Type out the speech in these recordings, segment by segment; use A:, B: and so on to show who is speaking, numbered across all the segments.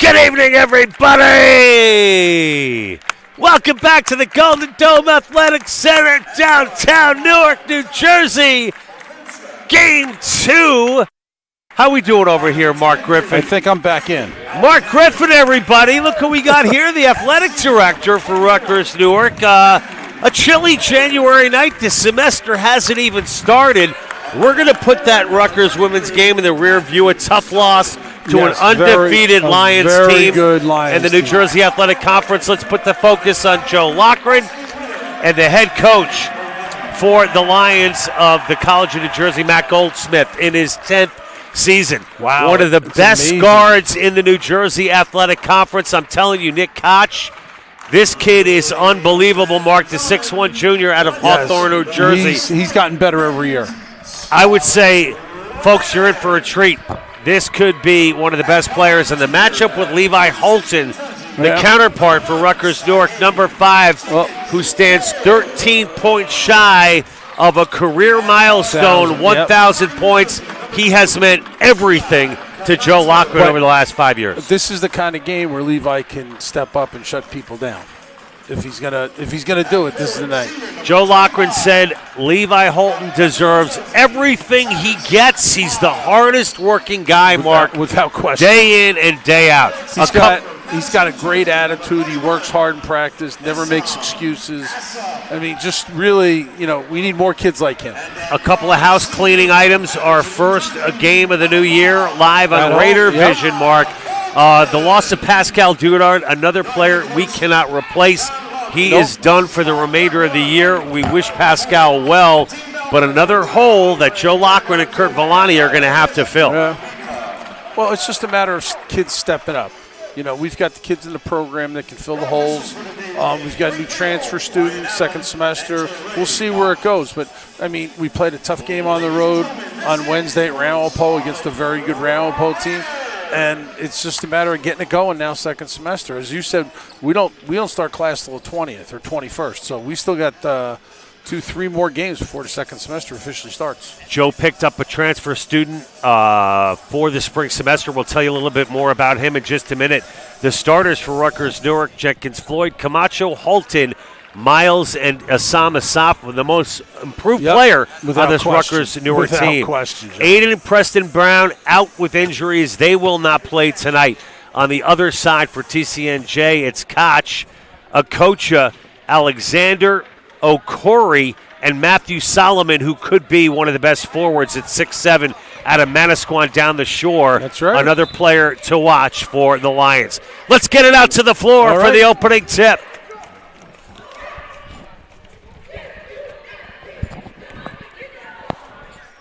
A: Good evening, everybody! Welcome back to the Golden Dome Athletic Center, downtown Newark, New Jersey. Game 2. How we doing over here, Mark Griffin?
B: I think I'm back in.
A: Mark Griffin, everybody. Look who we got here, the athletic director for Rutgers Newark. A chilly January night. The semester hasn't even started. We're going to put that Rutgers women's game in the rear view. A tough loss to an undefeated Lions team
B: good Lions
A: in the New Jersey Athletic Conference. Let's put the focus on Joe Loughran and the head coach for the Lions of the College of New Jersey, Matt Goldsmith, in his 10th season.
B: Wow.
A: One of the best guards in the New Jersey Athletic Conference. I'm telling you, Nick Koch, this kid is unbelievable, Mark, the 6'1 junior out of Hawthorne, New Jersey.
B: He's gotten better every year.
A: I would say, folks, you're in for a treat. This could be one of the best players in the matchup with Levi Holton, the counterpart for Rutgers Newark, number 5, who stands 13 points shy of a career milestone, 1,000 points. He has meant everything to Joe Loughran over the last 5 years.
B: This is the kind of game where Levi can step up and shut people down. If he's gonna do it, this is the night.
A: Joe Loughran said Levi Holton deserves everything he gets. He's the hardest working guy, Mark,
B: without question,
A: day in and day out.
B: He's got a great attitude. He works hard in practice, never makes excuses. I mean, just really, we need more kids like him.
A: A couple of house cleaning items. Our first game of the new year live on Raider Vision, Mark. The loss of Pascal Dudard, another player we cannot replace. He is done for the remainder of the year. We wish Pascal well, but another hole that Joe Loughran and Kurt Villani are going to have to fill.
B: Yeah. Well, it's just a matter of kids stepping up. We've got the kids in the program that can fill the holes. We've got new transfer students, second semester. We'll see where it goes. But, we played a tough game on the road on Wednesday at Ramapo against a very good Ramapo team. And it's just a matter of getting it going now, second semester. As you said, we don't start class till the 20th or 21st. So we still got 2-3 more games before the second semester officially starts.
A: Joe picked up a transfer student for the spring semester. We'll tell you a little bit more about him in just a minute. The starters for Rutgers Newark: Jenkins Floyd, Camacho, Holton, Miles, and Assam Asaf, the most improved player on this Rutgers Newark team. Aiden and Preston Brown out with injuries. They will not play tonight. On the other side for TCNJ, it's Koch, Akocha, Alexander, Okori, and Matthew Solomon, who could be one of the best forwards at 6'7", out of Manasquan down the shore.
B: That's right.
A: Another player to watch for the Lions. Let's get it out to the floor for the opening tip.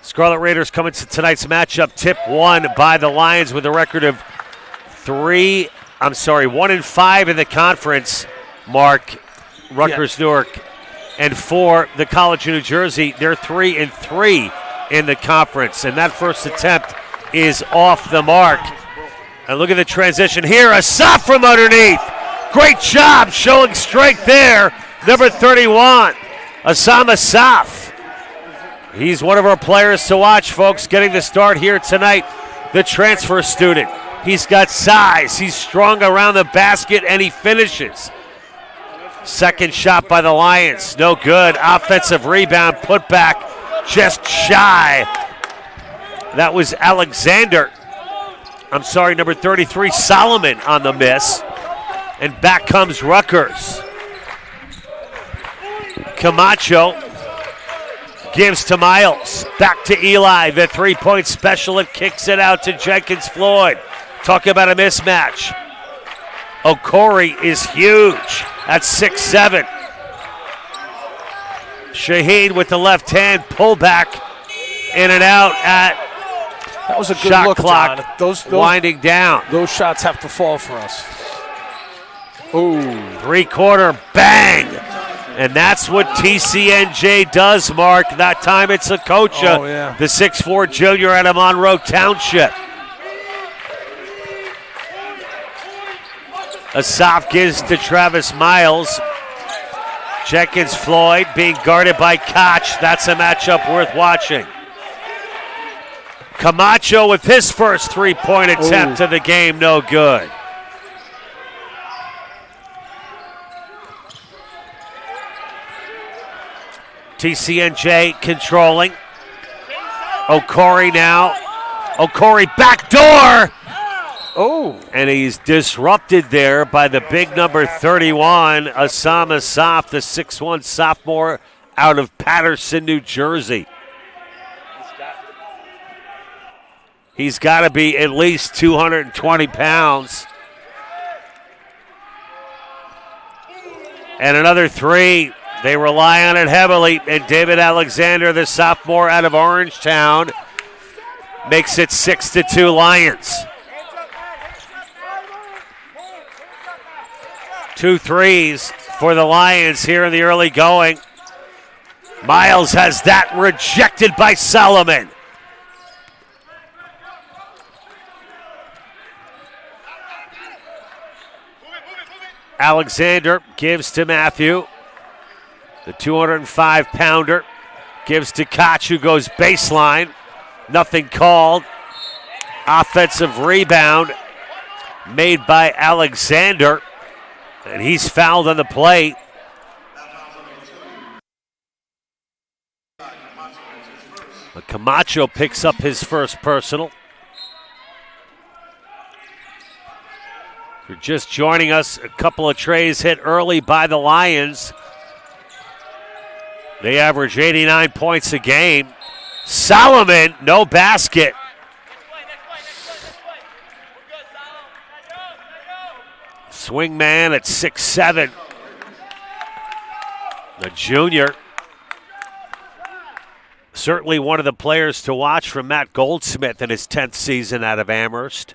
A: Scarlet Raiders coming to tonight's matchup. Tip 1 by the Lions with a record of 1-5 in the conference. Mark, Rutgers Newark, and for the College of New Jersey, they're 3-3 in the conference. And that first attempt is off the mark. And look at the transition here. Asaf from underneath. Great job showing strength there. Number 31, Assam Asaf. He's one of our players to watch, folks, getting the start here tonight. The transfer student. He's got size. He's strong around the basket, and he finishes. Second shot by the Lions. No good. Offensive rebound. Put back just shy. That was Alexander. Number 33, Solomon on the miss. And back comes Rutgers. Camacho gives to Miles. Back to Eli, the three-point special, and kicks it out to Jenkins Floyd. Talk about a mismatch. Okori is huge at 6'7". Shaheen with the left hand, pull back, in and out at
B: that was a good
A: shot
B: look,
A: clock.
B: John. Those
A: winding down.
B: Those shots have to fall for us. Ooh.
A: Three-quarter bang. And that's what TCNJ does, Mark. That time it's Akocha, the 6'4 junior out of Monroe Township. Asaf gives to Travis Miles. Jenkins Floyd being guarded by Koch. That's a matchup worth watching. Camacho with his first three-point attempt of the game, no good. TCNJ controlling. Okori now. Okori backdoor.
B: Oh.
A: And he's disrupted there by the big number 31, Osama Saf, the 6'1 sophomore out of Patterson, New Jersey. He's got to be at least 220 pounds. And another three. They rely on it heavily. And David Alexander, the sophomore out of Orangetown, makes it 6-2 Lions. 2 threes for the Lions here in the early going. Miles has that rejected by Solomon. Alexander gives to Matthew. The 205-pounder gives to Koch, who goes baseline. Nothing called. Offensive rebound made by Alexander. And he's fouled on the play. But Camacho picks up his first personal. If you're just joining us, a couple of trays hit early by the Lions. They average 89 points a game. Solomon, no basket. Swing man at 6'7". The junior. Certainly one of the players to watch from Matt Goldsmith in his 10th season out of Amherst.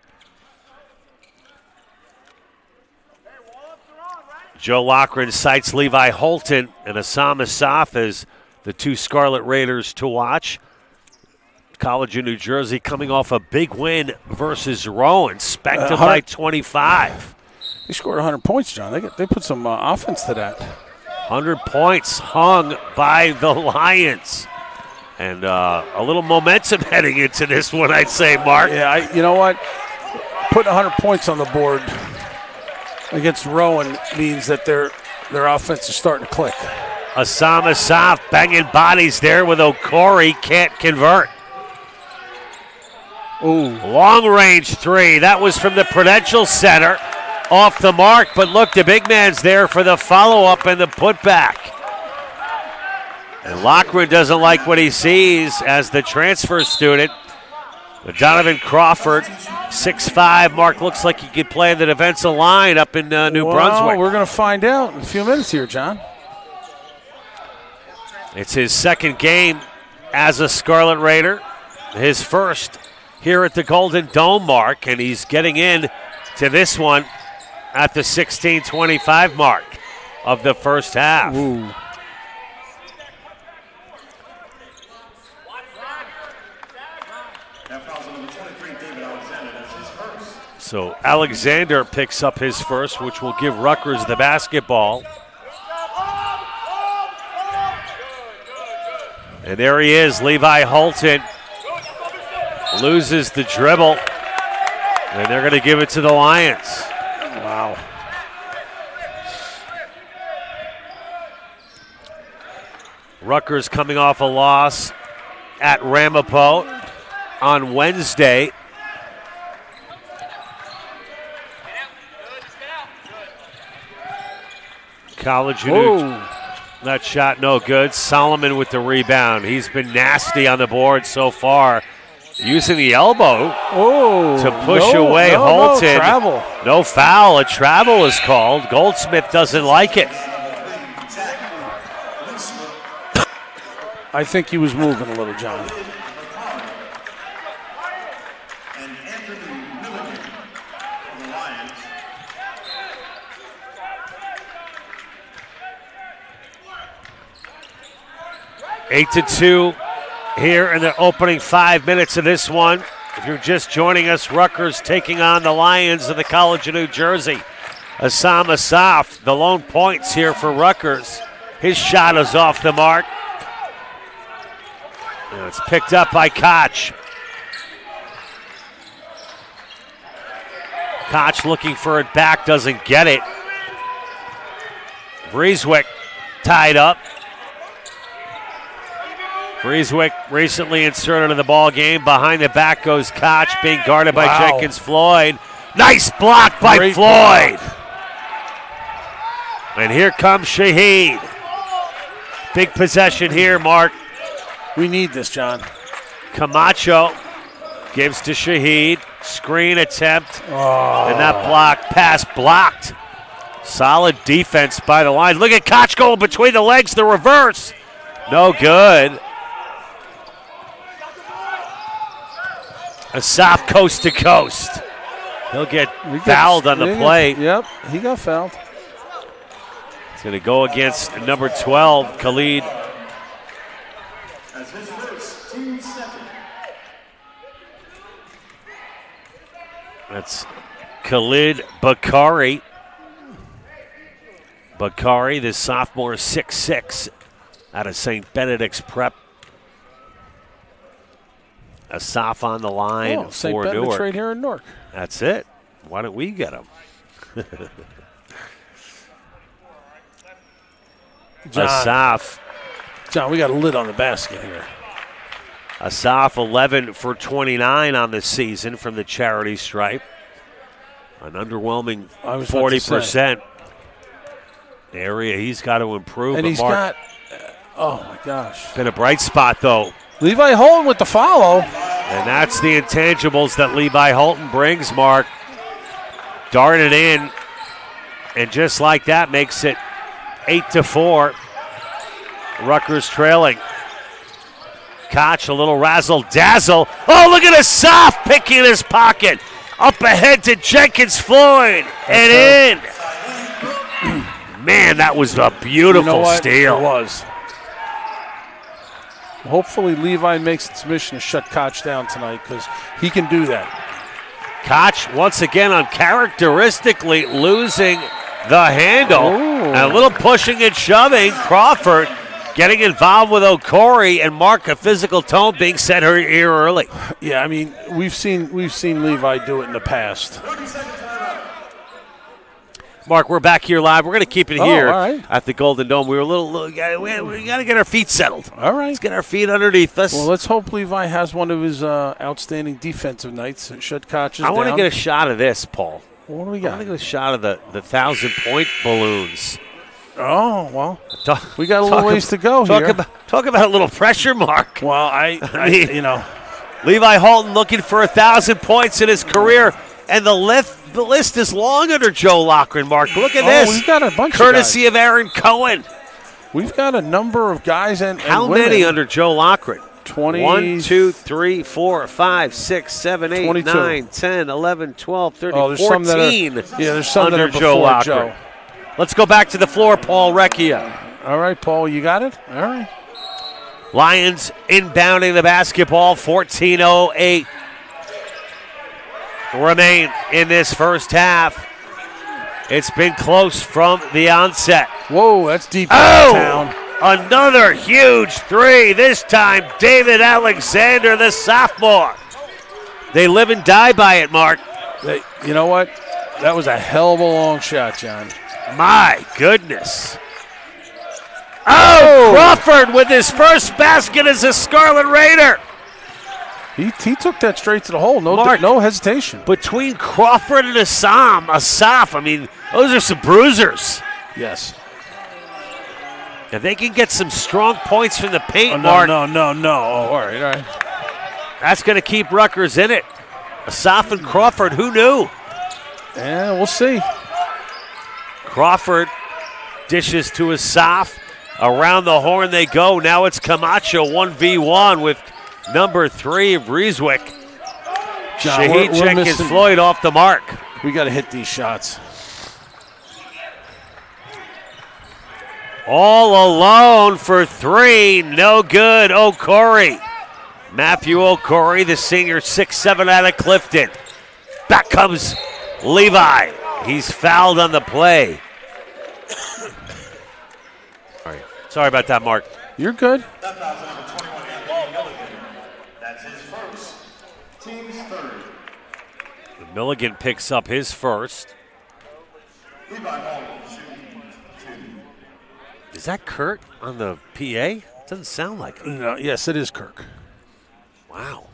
A: Joe Loughran cites Levi Holton and Osama Saf as the 2 Scarlet Raiders to watch. College of New Jersey coming off a big win versus Rowan, spanked them by 25.
B: They scored 100 points, John. They put some offense to that.
A: 100 points hung by the Lions. And a little momentum heading into this one, I'd say, Mark.
B: Yeah, you know what? Putting 100 points on the board against Rowan means that their offense is starting to click.
A: Osama Saf banging bodies there with Okori, can't convert.
B: Ooh.
A: Long range three. That was from the Prudential Center. Off the mark, but look, the big man's there for the follow-up and the putback. And Loughran doesn't like what he sees as the transfer student. Donovan Crawford, 6'5". Mark looks like he could play in the defensive line up in New Brunswick.
B: We're going to find out in a few minutes here, John.
A: It's his second game as a Scarlet Raider. His first here at the Golden Dome, Mark, and he's getting in to this one at the 16:25 mark of the first half.
B: Ooh.
A: So Alexander picks up his first, which will give Rutgers the basketball. And there he is, Levi Holton loses the dribble, and they're going to give it to the Lions.
B: Wow.
A: Rutgers coming off a loss at Ramapo on Wednesday. College New. That shot no good. Solomon with the rebound. He's been nasty on the board so far. Using the elbow to push away Holton.
B: No travel.
A: No foul. A travel is called. Goldsmith doesn't like it.
B: I think he was moving a little, John.
A: Eight to 2 here in the opening 5 minutes of this one. If you're just joining us, Rutgers taking on the Lions of the College of New Jersey. Osama Saf, the lone points here for Rutgers. His shot is off the mark. And it's picked up by Koch. Koch looking for it back, doesn't get it. Vreeswijk tied up. Frieswick recently inserted in the ball game. Behind the back goes Koch, being guarded by Jenkins Floyd. Nice block by
B: Great
A: Floyd.
B: block.
A: And here comes Shaheed. Big possession here, Mark.
B: We need this, John.
A: Camacho gives to Shaheed. Screen attempt.
B: Oh.
A: And that pass blocked. Solid defense by the line. Look at Koch going between the legs, the reverse. No good. Asaf coast to coast. He'll get fouled on the play.
B: Yep, he got fouled.
A: It's going to go against number 12, Khalid. That's Khalid Bakari. Bakari, the sophomore, 6'6", out of St. Benedict's Prep. Asaf on the line for
B: St. Benedict's
A: Newark.
B: right here in Newark.
A: That's it. Why don't we get him? Asaf.
B: John, we got a lid on the basket here.
A: Asaf 11 for 29 on the season from the charity stripe. An underwhelming 40%. Area he's got to improve.
B: And he's got, oh my gosh.
A: Been a bright spot though.
B: Levi Holton with the follow.
A: And that's the intangibles that Levi Holton brings, Mark. Darted in, and just like that makes it 8-4. Rutgers trailing. Koch, a little razzle-dazzle. Oh, look at Asaf picking in his pocket. Up ahead to Jenkins Floyd, and in. Man, that was a beautiful steal.
B: It was. Hopefully Levi makes its mission to shut Koch down tonight because he can do that.
A: Koch, once again, uncharacteristically losing the handle.
B: Ooh.
A: And a little pushing and shoving. Crawford getting involved with Okori, and Mark, a physical tone being set here early.
B: Yeah, I mean, we've seen Levi do it in the past.
A: Mark, we're back here live. We're going to keep it here
B: right.
A: at the Golden Dome. We were we got to get our feet settled.
B: All right.
A: Let's get our feet underneath us.
B: Well, let's hope Levi has one of his outstanding defensive nights and shut Koch's down.
A: I want to get a shot of this, Paul.
B: What do we
A: I
B: got?
A: want to get a shot of the 1,000-point balloons.
B: Oh, well, we got a little ways to go here.
A: Talk about a little pressure, Mark.
B: Well, I mean, you know.
A: Levi Holton looking for 1,000 points in his career, and the list is long under Joe Loughran, Mark. Look at this.
B: We've got a bunch
A: courtesy
B: of
A: of Aaron Cohen.
B: We've got a number of guys and
A: How
B: women.
A: many under Joe Loughran?
B: 20.
A: 1, 2, 3, 4, 5, 6, 7, 8,
B: 22.
A: 9, 10, 11, 12, 13,
B: there's
A: 14
B: some that are, there's some
A: under
B: that are
A: Joe
B: before
A: Loughran.
B: Joe.
A: Let's go back to the floor, Paul Recchia.
B: All right, Paul, you got it? All right.
A: Lions inbounding the basketball, 14:08 remain in this first half. It's been close from the onset.
B: Whoa, that's deep downtown.
A: Another huge three. This time, David Alexander, the sophomore. They live and die by it, Mark.
B: You know what? That was a hell of a long shot, John.
A: My goodness. Oh, Crawford with his first basket as a Scarlet Raider.
B: He took that straight to the hole. No hesitation.
A: Between Crawford and Asaf, I mean, those are some bruisers.
B: Yes.
A: If they can get some strong points from the paint,
B: No.
A: Mark.
B: Oh, all right.
A: That's going to keep Rutgers in it. Asaf and Crawford, who knew?
B: Yeah, we'll see.
A: Crawford dishes to Asaf. Around the horn they go. Now it's Camacho 1v1 with number 3 of Rieswick. Shaheed Jenkins Floyd off the mark.
B: We got to hit these shots.
A: All alone for 3. No good. Okori. Matthew Okori, the senior, 6'7" out of Clifton. Back comes Levi. He's fouled on the play. All right. Sorry about that, Mark.
B: You're good.
C: That's his first. Team's third.
A: Milligan picks up his first.
C: Levi Holton shooting 2.
A: Is that Kurt on the PA? Doesn't sound like it.
B: No, yes, it is Kirk.
A: Wow.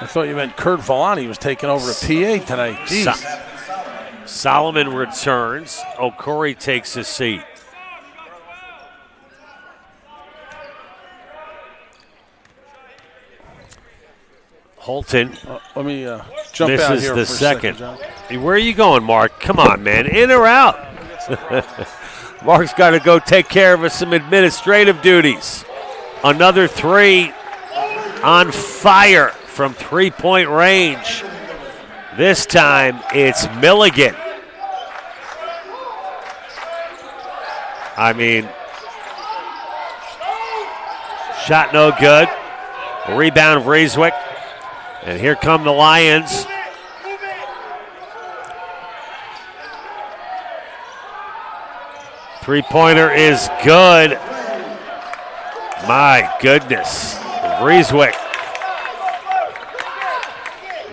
B: I thought you meant Kurt Vellani was taking over the PA tonight. Jeez.
A: Solomon returns. Okori takes his seat. Holton.
B: Let me jump out
A: misses
B: here
A: the
B: for a
A: second.
B: John.
A: Where are you going, Mark? Come on, man. In or out? Mark's got to go take care of some administrative duties. Another three on fire from three-point range. This time it's Milligan. I mean, shot no good. Rebound of Rieswick. And here come the Lions. Three-pointer is good. My goodness. Rieswick.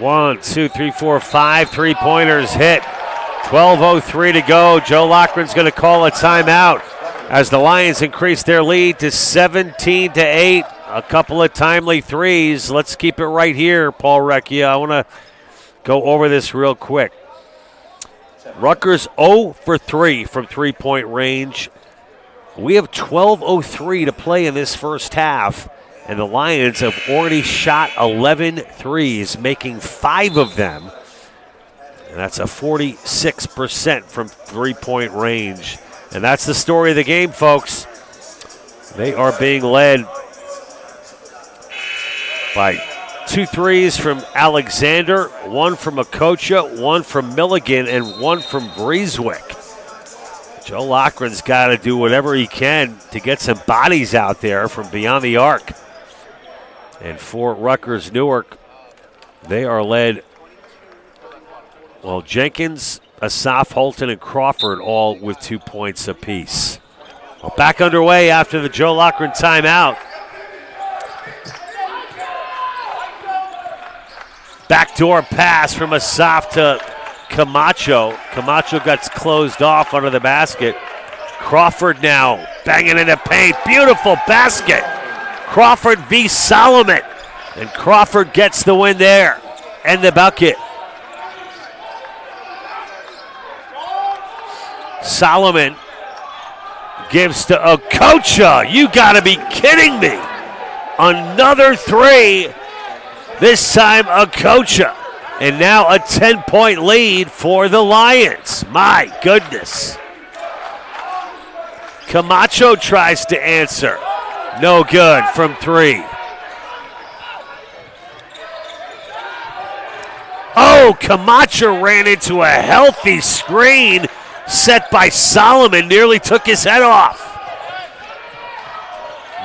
A: 1, 2, 3, 4, 5 three-pointers hit. 12:03 to go. Joe Loughran's going to call a timeout as the Lions increase their lead to 17-8. A couple of timely threes. Let's keep it right here, Paul Recchia. I want to go over this real quick. Rutgers 0 for 3 from three-point range. We have 12:03 to play in this first half, and the Lions have already shot 11 threes, making 5 of them. And that's a 46% from three-point range. And that's the story of the game, folks. They are being led by 2 threes from Alexander, 1 from Okocha, 1 from Milligan, and 1 from Rieswick. Joe Loughran's got to do whatever he can to get some bodies out there from beyond the arc. And for Rutgers Newark, they are led, well, Jenkins, Asaf, Holton, and Crawford all with 2 points apiece. Well, back underway after the Joe Loughran timeout. Backdoor pass from Asaf to Camacho. Camacho gets closed off under the basket. Crawford now banging in the paint. Beautiful basket. Crawford v. Solomon. And Crawford gets the win there. And the bucket. Solomon gives to Okocha. You got to be kidding me. Another three. This time Okocha. And now a 10-point lead for the Lions. My goodness. Camacho tries to answer. No good from 3. Oh, Camacho ran into a healthy screen set by Solomon. Nearly took his head off.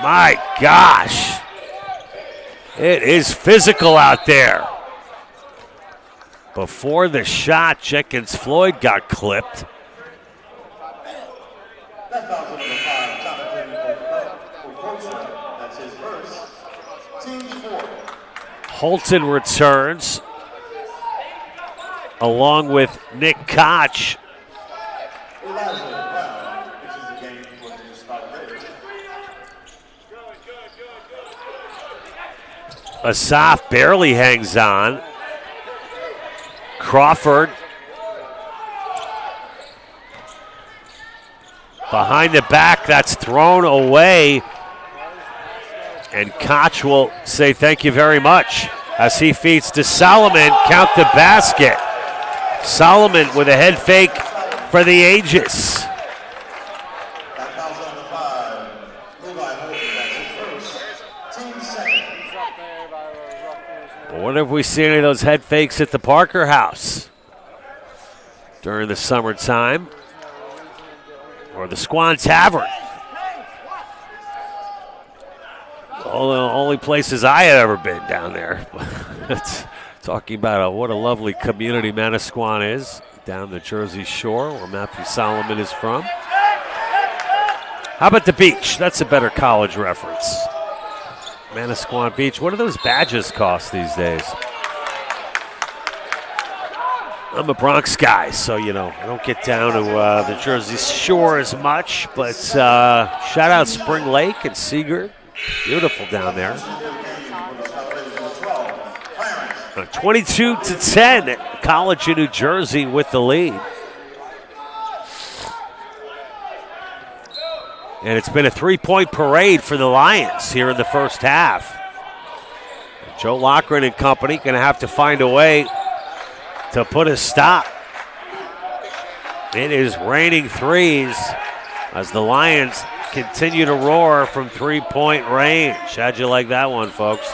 A: My gosh. It is physical out there. Before the shot, Jenkins Floyd got clipped.
C: That foul's number 5, Jonathan Okocha. That's his first. Team's 4.
A: Holton returns, along with Nick Koch.
C: Elijah Brown fixes the game for the Scarlet Raiders.
A: Asaf barely hangs on. Crawford behind the back, that's thrown away. And Koch will say thank you very much as he feeds to Solomon. Count the basket. Solomon with a head fake for the ages.
C: That foul's number 5. Levi Holden, that's his first. Team's second.
A: I wonder if we see any of those head fakes at the Parker House during the summertime or the Squan Tavern. Only places I had ever been down there. It's talking about what a lovely community Manasquan is down the Jersey Shore where Matthew Solomon is from. How about the beach? That's a better college reference. Manasquan Beach. What do those badges cost these days? I'm a Bronx guy, so, I don't get down to the Jersey Shore as much. But shout out Spring Lake and Seagirt. Beautiful down there. 22-10, College of New Jersey with the lead. And it's been a three-point parade for the Lions here in the first half. Joe Loughran and company going to have to find a way to put a stop. It is raining threes as the Lions continue to roar from three-point range. How'd you like that one, folks?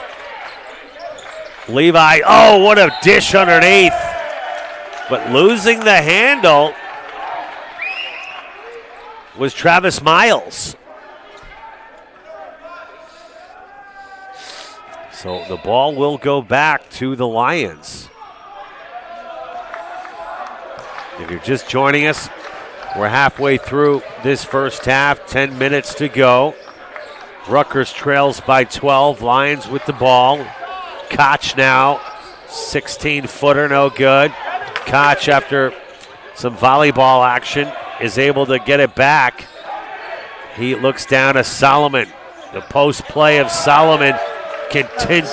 A: Levi, oh, what a dish underneath. But losing the handle was Travis Miles. So the ball will go back to the Lions. If you're just joining us, we're halfway through this first half, 10 minutes to go. Rutgers trails by 12, Lions with the ball. Koch now, 16-footer, no good. Koch, after some volleyball action, is able to get it back. He looks down to Solomon. The post play of Solomon continues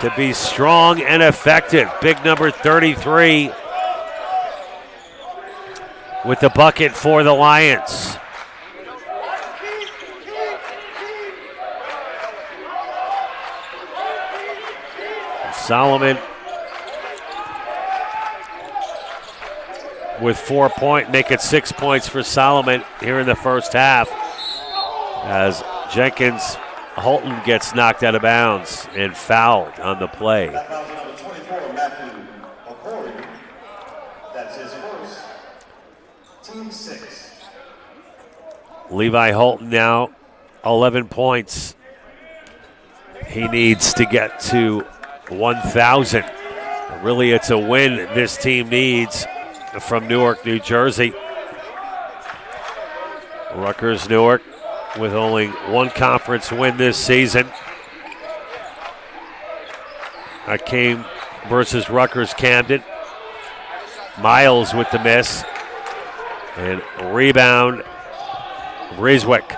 A: to be strong and effective. Big number 33 with the bucket for the Lions. Solomon with 4 points, make it 6 points for Solomon here in the first half as Jenkins Holton gets knocked out of bounds and fouled on the play.
C: That's his first. Team 6.
A: Levi Holton now 11 points. He needs to get to 1,000. Really, it's a win this team needs from Newark, New Jersey. Rutgers Newark with only one conference win this season. That came versus Rutgers Camden. Miles with the miss. And rebound, Rieswick.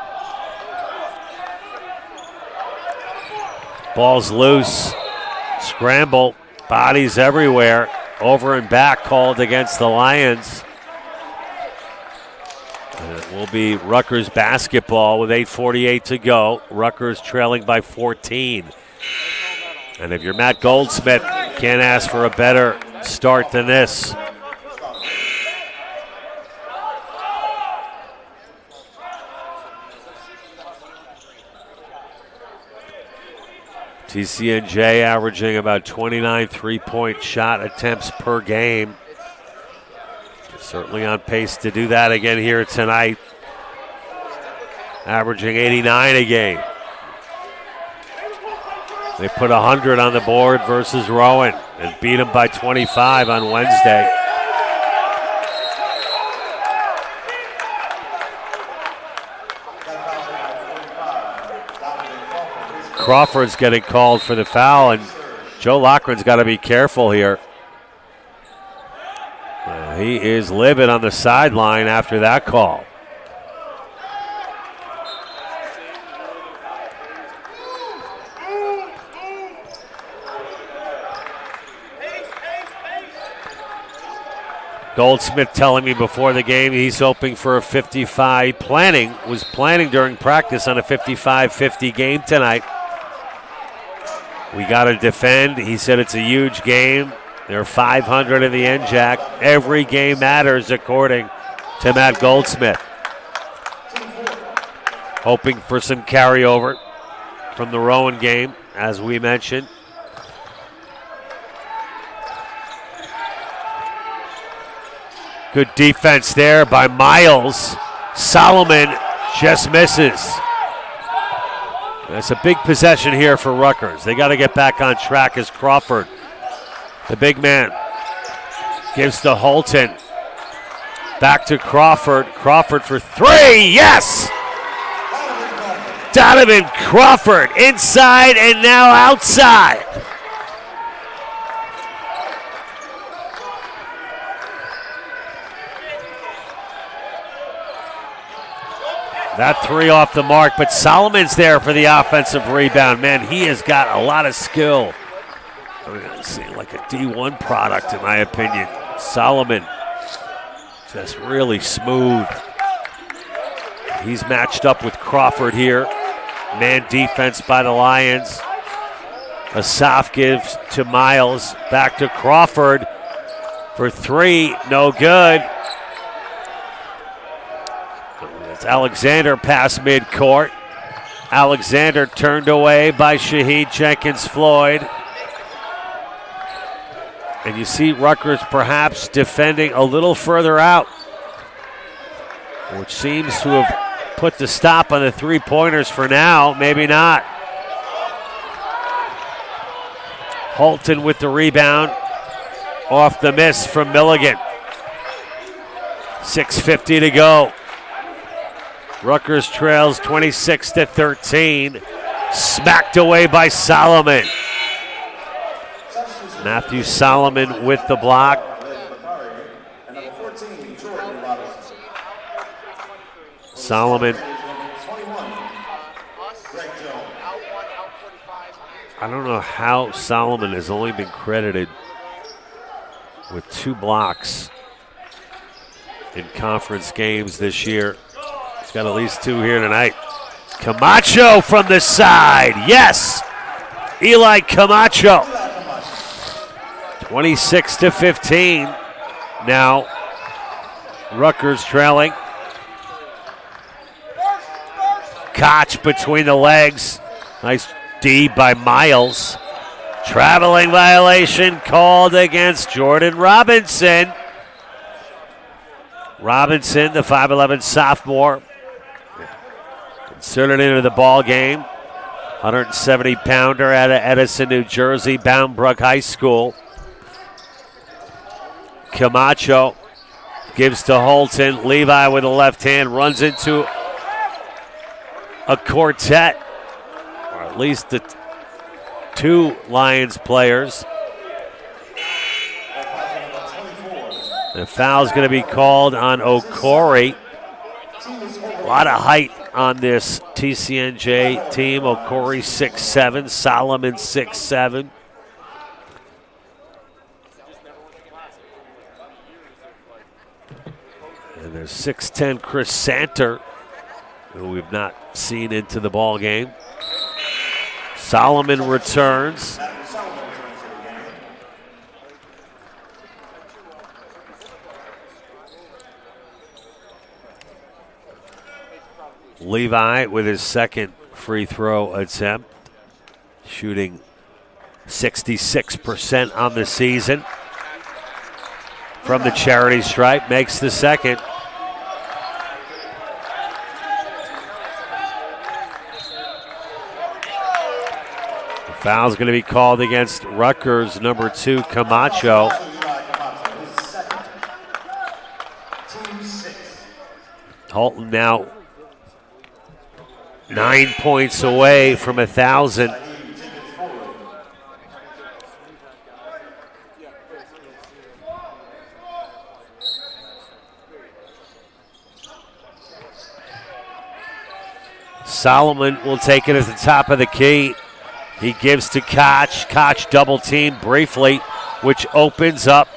A: Ball's loose. Scramble. Bodies everywhere. Over and back called against the Lions. And it will be Rutgers basketball with 8:48 to go. Rutgers trailing by 14. And if you're Matt Goldsmith, can't ask for a better start than this. TCNJ averaging about 29 three-point shot attempts per game. Certainly on pace to do that again here tonight. Averaging 89 a game. They put 100 on the board versus Rowan and beat them by 25 on Wednesday. Crawford's getting called for the foul, and Joe Loughran's got to be careful here. He is livid on the sideline after that call. Goldsmith telling me before the game he's hoping for a 55, was planning during practice on a 55-50 game tonight. We got to defend. He said it's a huge game. They're 500 in the NJAC. Every game matters, according to Matt Goldsmith. Hoping for some carryover from the Rowan game, as we mentioned. Good defense there by Miles. Solomon just misses. That's a big possession here for Rutgers. They got to get back on track as Crawford, the big man, gives to Holton. Back to Crawford. Crawford for three. Yes! Donovan Crawford inside and now outside. That three off the mark, but Solomon's there for the offensive rebound. Man, he has got a lot of skill. I mean, it seems like a D1 product, in my opinion. Solomon, just really smooth. He's matched up with Crawford here. Man defense by the Lions. Asaf gives to Miles. Back to Crawford for three. No good. It's Alexander past midcourt. Alexander turned away by Shaheed Jenkins-Floyd. And you see Rutgers perhaps defending a little further out, which seems to have put the stop on the three-pointers for now. Maybe not. Holton with the rebound off the miss from Milligan. 6:50 to go. Rutgers trails 26-13. Smacked away by Solomon. Matthew Solomon with the block. Solomon. I don't know how Solomon has only been credited with 2 blocks in conference games this year. He's got at least 2 here tonight. Camacho from the side. Yes! Eli Camacho. 26-15. Now, Rutgers trailing. Koch between the legs. Nice D by Miles. Traveling violation called against Jordan Robinson. Robinson, the 5'11 sophomore, inserted into the ball game. 170-pounder out of Edison, New Jersey, Bound Brook High School. Camacho gives to Holton. Levi with the left hand runs into a quartet, or at least the 2 Lions players. The foul's going to be called on Okori. A lot of height on this TCNJ team. Okori 6'7", Solomon 6'7". And there's 6'10" Chris Santer, who we've not seen into the ball game. Solomon returns. Levi with his second free throw attempt, shooting 66% on the season from the charity stripe, makes the second. The foul's going to be called against Rutgers, number 2, Camacho. Holton now 9 points away from 1,000. Solomon will take it at the top of the key. He gives to Koch. Koch double team briefly, which opens up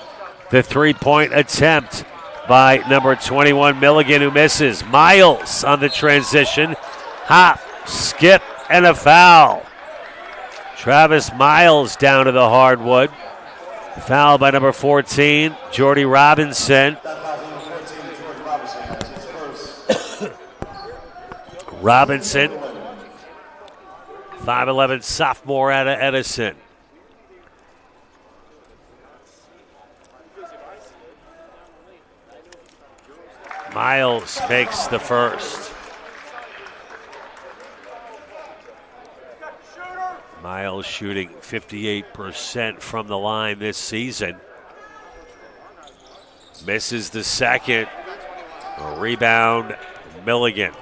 A: the three-point attempt by number 21, Milligan, who misses. Miles on the transition. Hop, skip, and a foul. Travis Miles down to the hardwood. Foul by number 14, Jordy Robinson. Robinson, 5'11 sophomore out of Edison. Miles makes the first. Miles shooting 58% from the line this season. Misses the second. A rebound, Milligan.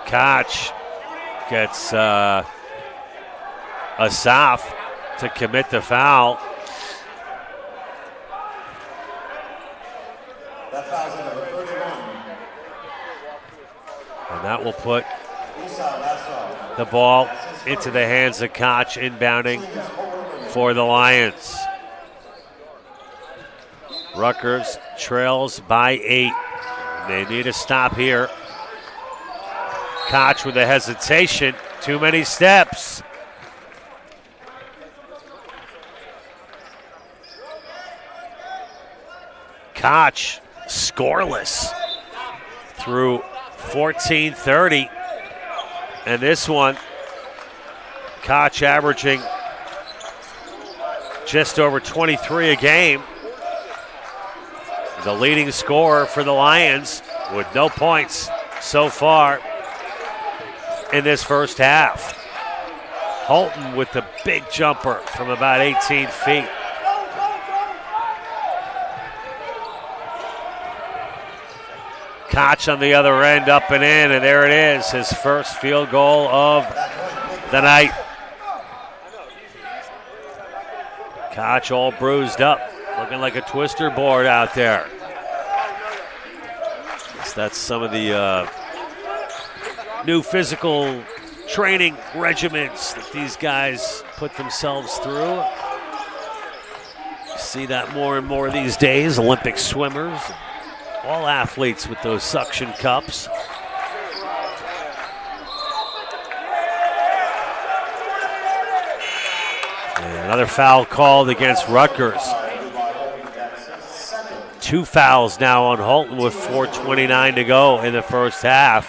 A: Koch gets Asaf to commit the foul.
C: That foul's on number 31.
A: And that will put
C: Esau, that's all.
A: the ball into the hands of Koch, inbounding for the Lions. Rutgers trails by 8. They need a stop here. Koch with a hesitation. Too many steps. Koch scoreless through 14:30. And this one, Koch averaging just over 23 a game. The leading scorer for the Lions with no points so far in this first half. Holton with the big jumper from about 18 feet. Koch on the other end, up and in, and there it is, his first field goal of the night. Koch all bruised up, looking like a twister board out there. Guess that's some of the new physical training regimens that these guys put themselves through. You see that more and more these days, Olympic swimmers. All athletes with those suction cups. And another foul called against Rutgers. 2 fouls now on Holton with 4:29 to go in the first half.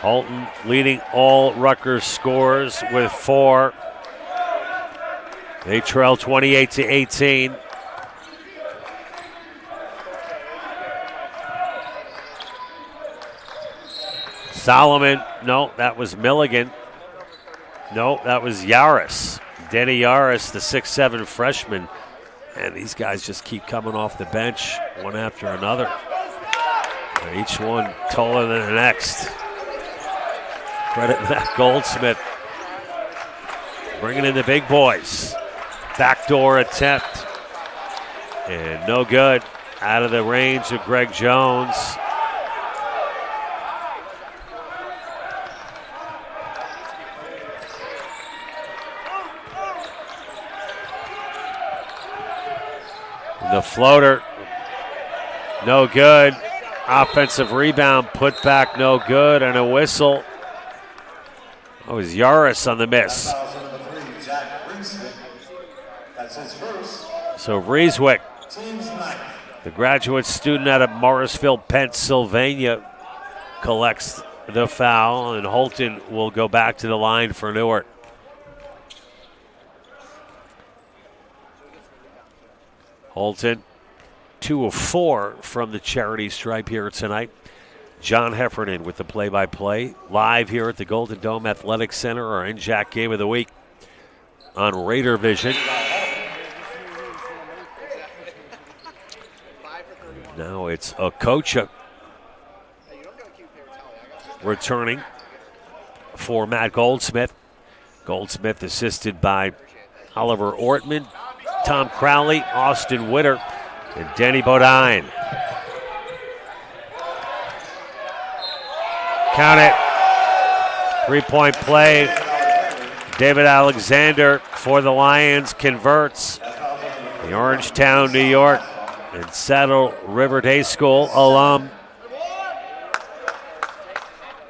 A: Holton leading all Rutgers scorers with 4. They trail 28-18. Solomon, no, that was Milligan. No, that was Yaris. Denny Yaris, the 6'7" freshman. And these guys just keep coming off the bench one after another. Each one taller than the next. Credit Matt Goldsmith. Bringing in the big boys. Backdoor attempt. And no good. Out of the range of Greg Jones. The floater. No good. Offensive rebound put back, no good. And a whistle. Oh, it was Yaris on the miss. So Vrieswick, the graduate student out of Morrisville, Pennsylvania, collects the foul, and Holton will go back to the line for Newark. Holton, 2 of 4 from the charity stripe here tonight. John Heffernan with the play-by-play. Live here at the Golden Dome Athletic Center, our NJAC Game of the Week on Raider Vision. Now it's Okocha returning for Matt Goldsmith. Goldsmith assisted by Oliver Ortman, Tom Crowley, Austin Witter, and Denny Bodine. Count it. 3-point play. David Alexander for the Lions converts. The Orangetown, New York, and Saddle River Day School alum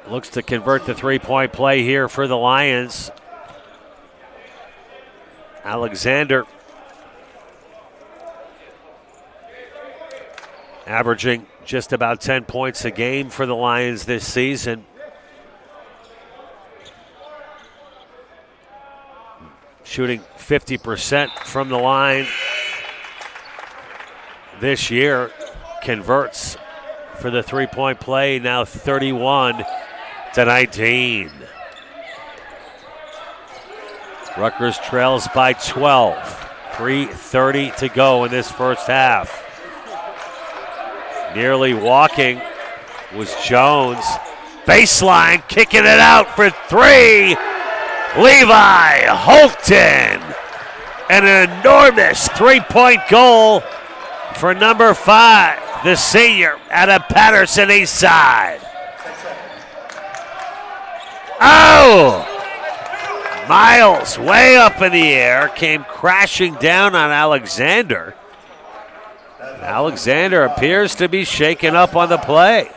A: looks to convert the 3-point play here for the Lions. Alexander averaging just about 10 points a game for the Lions this season. Shooting 50% from the line this year. Converts for the 3-point play, now 31-19. Rutgers trails by 12. 3:30 to go in this first half. Nearly walking was Jones. Baseline, kicking it out for 3. Levi Holton. And an enormous three-point goal for number 5, the senior out of Patterson East Side. Oh! Miles way up in the air, came crashing down on Alexander. Alexander appears to be shaken up on the play.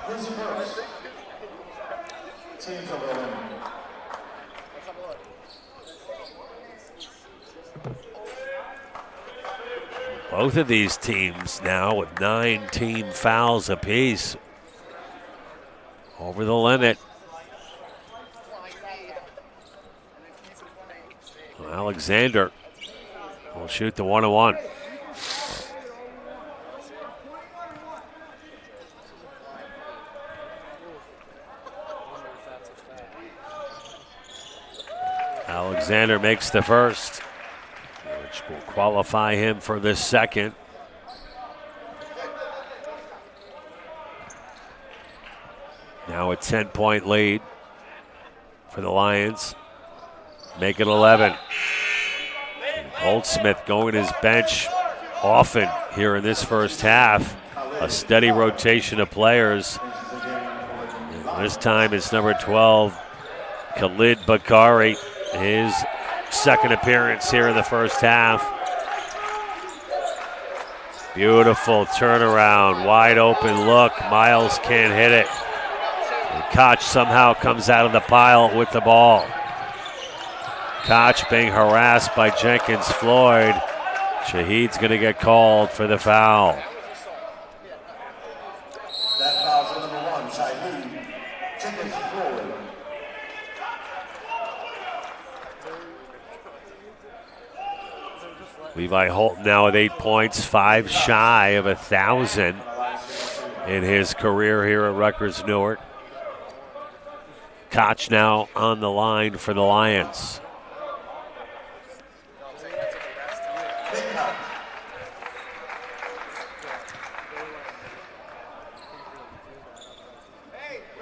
A: Both of these teams now with 9 team fouls apiece. Over the limit. Alexander will shoot the 1-1. Alexander makes the first, which will qualify him for the second. Now a 10-point lead for the Lions. Make it 11. Goldsmith going to his bench often here in this first half. A steady rotation of players. And this time it's number 12, Khalid Bakari. His second appearance here in the first half. Beautiful turnaround, wide open look. Miles can't hit it. And Koch somehow comes out of the pile with the ball. Koch being harassed by Jenkins Floyd. Shahid's going to get called for the foul.
C: That foul's on number 1, Shahid. Jenkins Floyd.
A: Levi Holton now with 8 points, 5 shy of 1,000 in his career here at Rutgers Newark. Koch now on the line for the Lions.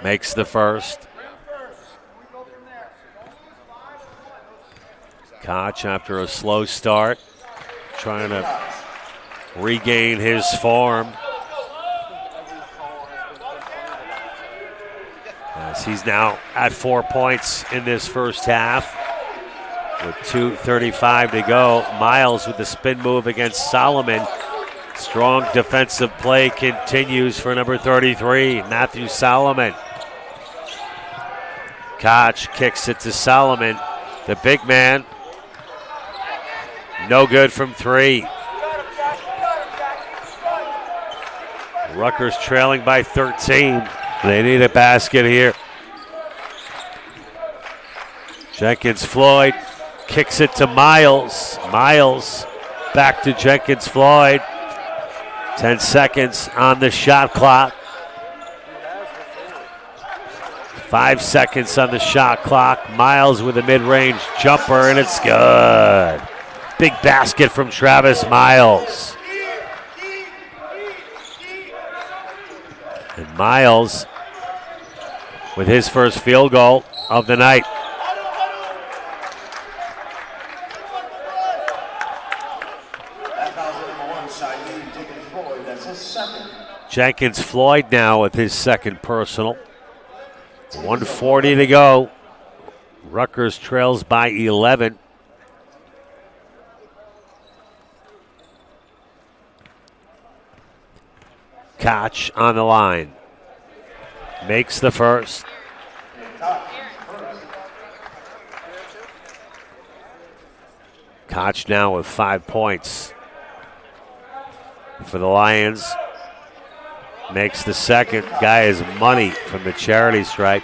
A: Makes the first. Koch after a slow start, trying to regain his form. As he's now at 4 points in this first half with 2:35 to go. Miles with the spin move against Solomon. Strong defensive play continues for number 33, Matthew Solomon. Koch kicks it to Solomon, the big man. No good from 3. Rutgers trailing by 13. They need a basket here. Jenkins Floyd kicks it to Miles. Miles back to Jenkins Floyd. 10 seconds on the shot clock. 5 seconds on the shot clock. Miles with a mid-range jumper, and it's good. Big basket from Travis Miles. And Miles with his first field goal of the night. Jenkins Floyd now with his second personal. 1:40 to go. Rutgers trails by 11. Koch on the line. Makes the first. Koch now with 5 points for the Lions. Makes the second. Guy is money from the charity stripe.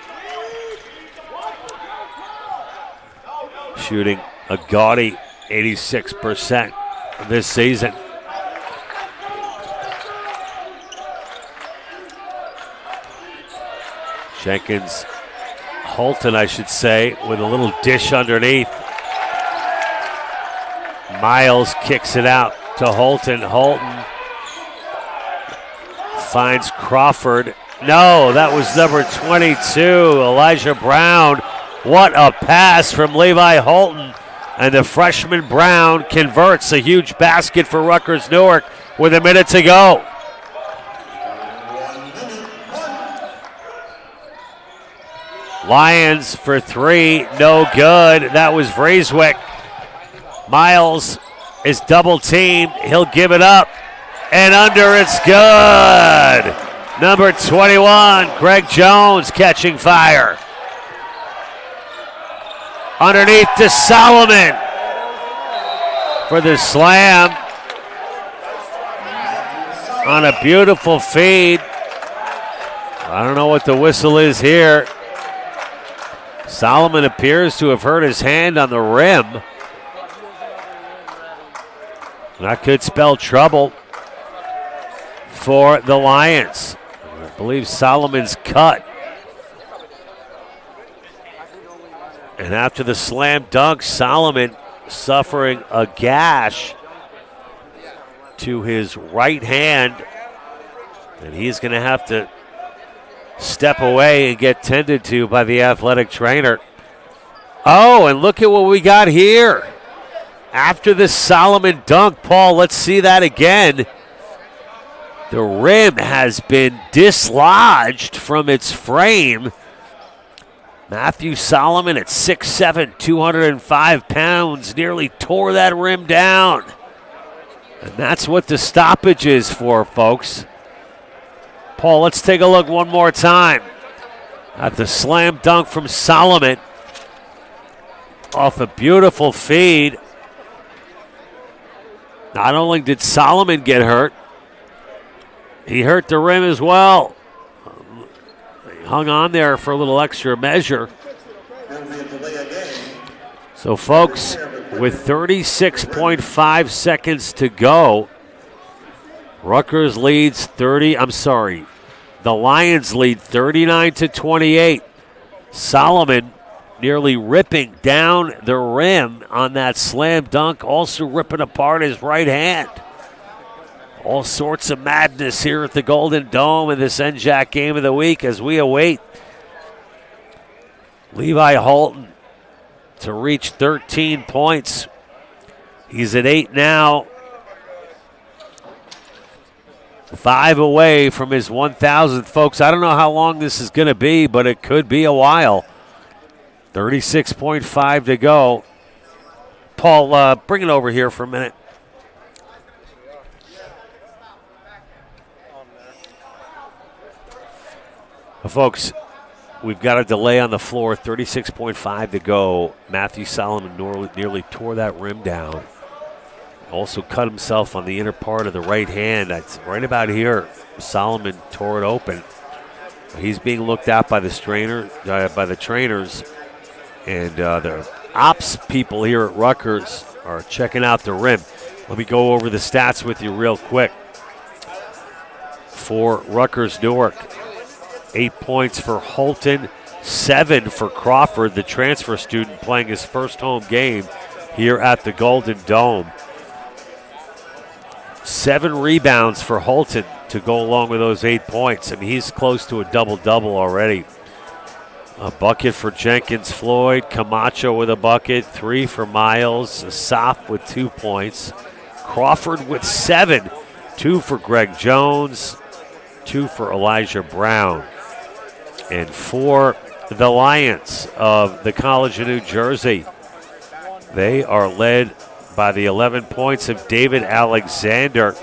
A: Shooting a gaudy 86% this season. Jenkins, Holton, I should say, with a little dish underneath. Miles kicks it out to Holton. Holton finds Crawford. No, that was number 22, Elijah Brown. What a pass from Levi Holton And the freshman Brown converts a huge basket for Rutgers Newark with a minute to go. Lions for three, no good. That was Vreeswijk. Miles is double teamed. He'll give it up. And under, it's good. Number 21, Greg Jones catching fire. Underneath to Solomon for the slam. On a beautiful feed. I don't know what the whistle is here. Solomon appears to have hurt his hand on the rim. That could spell trouble for the Lions. I believe Solomon's cut. And after the slam dunk, Solomon suffering a gash to his right hand. And he's going to have to step away and get tended to by the athletic trainer. Oh, and look at what we got here. After the Solomon dunk, Paul, let's see that again. The rim has been dislodged from its frame. Matthew Solomon at 6'7", 205 pounds, nearly tore that rim down. And that's what the stoppage is for, folks. Paul, let's take a look one more time at the slam dunk from Solomon off a beautiful feed. Not only did Solomon get hurt, he hurt the rim as well. He hung on there for a little extra measure. So, folks, with 36.5 seconds to go, Rutgers leads the Lions lead 39-28. Solomon nearly ripping down the rim on that slam dunk, also ripping apart his right hand. All sorts of madness here at the Golden Dome in this NJAC game of the week as we await Levi Holton to reach 13 points. He's at 8 now. 5 away from his 1,000th. Folks, I don't know how long this is going to be, but it could be a while. 36.5 to go. Paul, bring it over here for a minute. Well, folks, we've got a delay on the floor. 36.5 to go. Matthew Solomon nearly tore that rim down. Also cut himself on the inner part of the right hand. That's right about here. Solomon tore it open. He's being looked at by the trainers, and the ops people here at Rutgers are checking out the rim. Let me go over the stats with you real quick. For Rutgers Newark, 8 points for Holton, 7 for Crawford, the transfer student playing his first home game here at the Golden Dome. 7 rebounds for Holton to go along with those 8 points. I mean, he's close to a double-double already. A bucket for Jenkins Floyd, Camacho with a bucket, 3 for Miles, Asaf with 2 points, Crawford with 7, 2 for Greg Jones, 2 for Elijah Brown. And for the Lions of the College of New Jersey, they are led by the 11 points of David Alexander.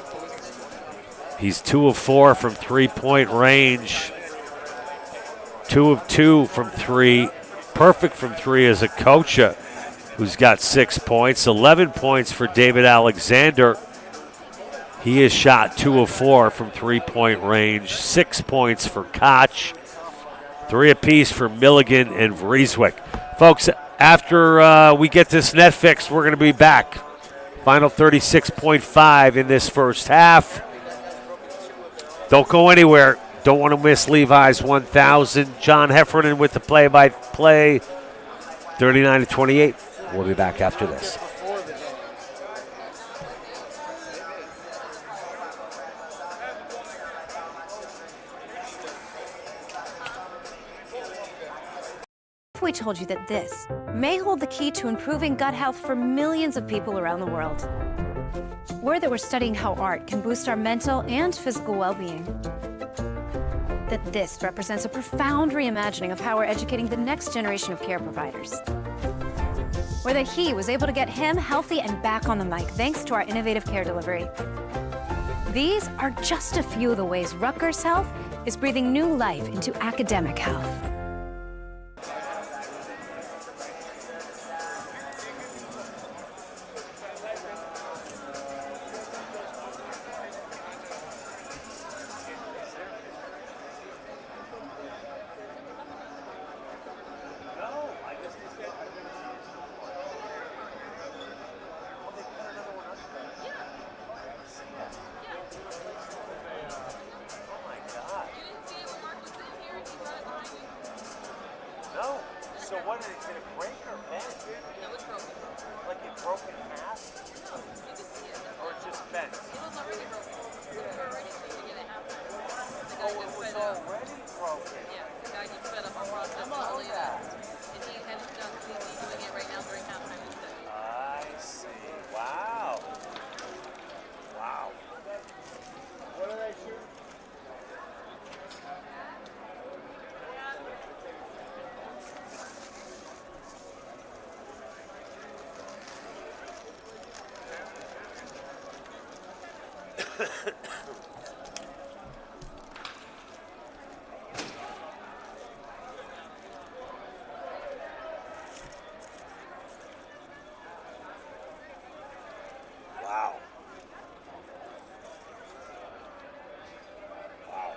A: He's 2 of 4 from three-point range. 2 of 2 from 3. Perfect from 3 as a Kocha, who's got 6 points. 11 points for David Alexander. He has shot 2 of 4 from three-point range. 6 points for Koch. 3 apiece for Milligan and Vreeswijk. Folks, after we get this net fixed, we're going to be back. Final 36.5 in this first half. Don't go anywhere. Don't want to miss Levi's 1,000. John Heffernan with the play-by-play. 39-28. We'll be back after this.
D: if we told you that this may hold the key to improving gut health for millions of people around the world? Or that we're studying how art can boost our mental and physical well-being? That this represents a profound reimagining of how we're educating the next generation of care providers? Or that he was able to get him healthy and back on the mic thanks to our innovative care delivery? These are just a few of the ways Rutgers Health is breathing new life into academic health.
A: No. So what did it break or bend?
E: It was broken.
A: Like it broke in half?
E: No, you can see it.
A: Or it just bent?
E: It was already broken. We were already changing it at halftime. The
A: Oh,
E: guy
A: it
E: just
A: was
E: sped up.
A: already broken.
E: Yeah, the guy just sped up our process earlier. And he had it done. He's doing it right now during halftime instead.
A: I see. Wow. Wow. What did I shoot? Wow. Wow.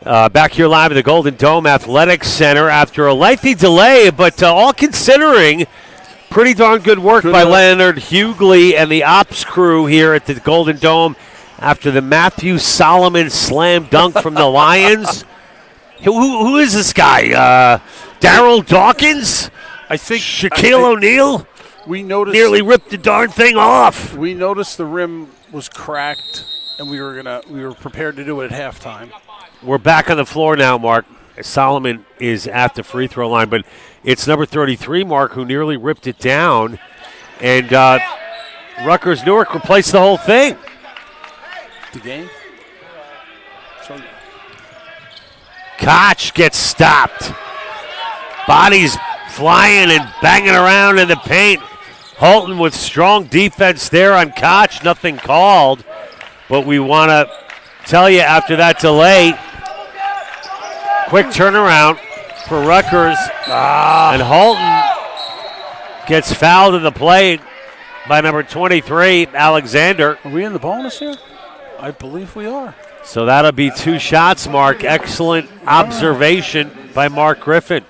A: Back here live at the Golden Dome Athletics Center after a lengthy delay, but all considering, pretty darn good work by Leonard Hughley and the ops crew here at the Golden Dome after the Matthew Solomon slam dunk from the Lions. Who is this guy? Darryl Dawkins?
B: I think
A: Shaquille O'Neal?
B: We noticed
A: nearly ripped the darn thing off.
B: We noticed the rim was cracked, and we were prepared to do it at halftime.
A: We're back on the floor now, Mark. Solomon is at the free throw line, but it's number 33, Mark, who nearly ripped it down. And Rutgers Newark replaced the whole thing.
B: The game?
A: Koch gets stopped. Bodies flying and banging around in the paint. Holton with strong defense there on Koch. Nothing called. But we want to tell you after that delay, quick turnaround for Rutgers. And Holton gets fouled in the play by number 23, Alexander.
B: Are we in the bonus here? I believe we are.
A: So that'll be 2 shots, Mark. Excellent observation by Mark Griffin.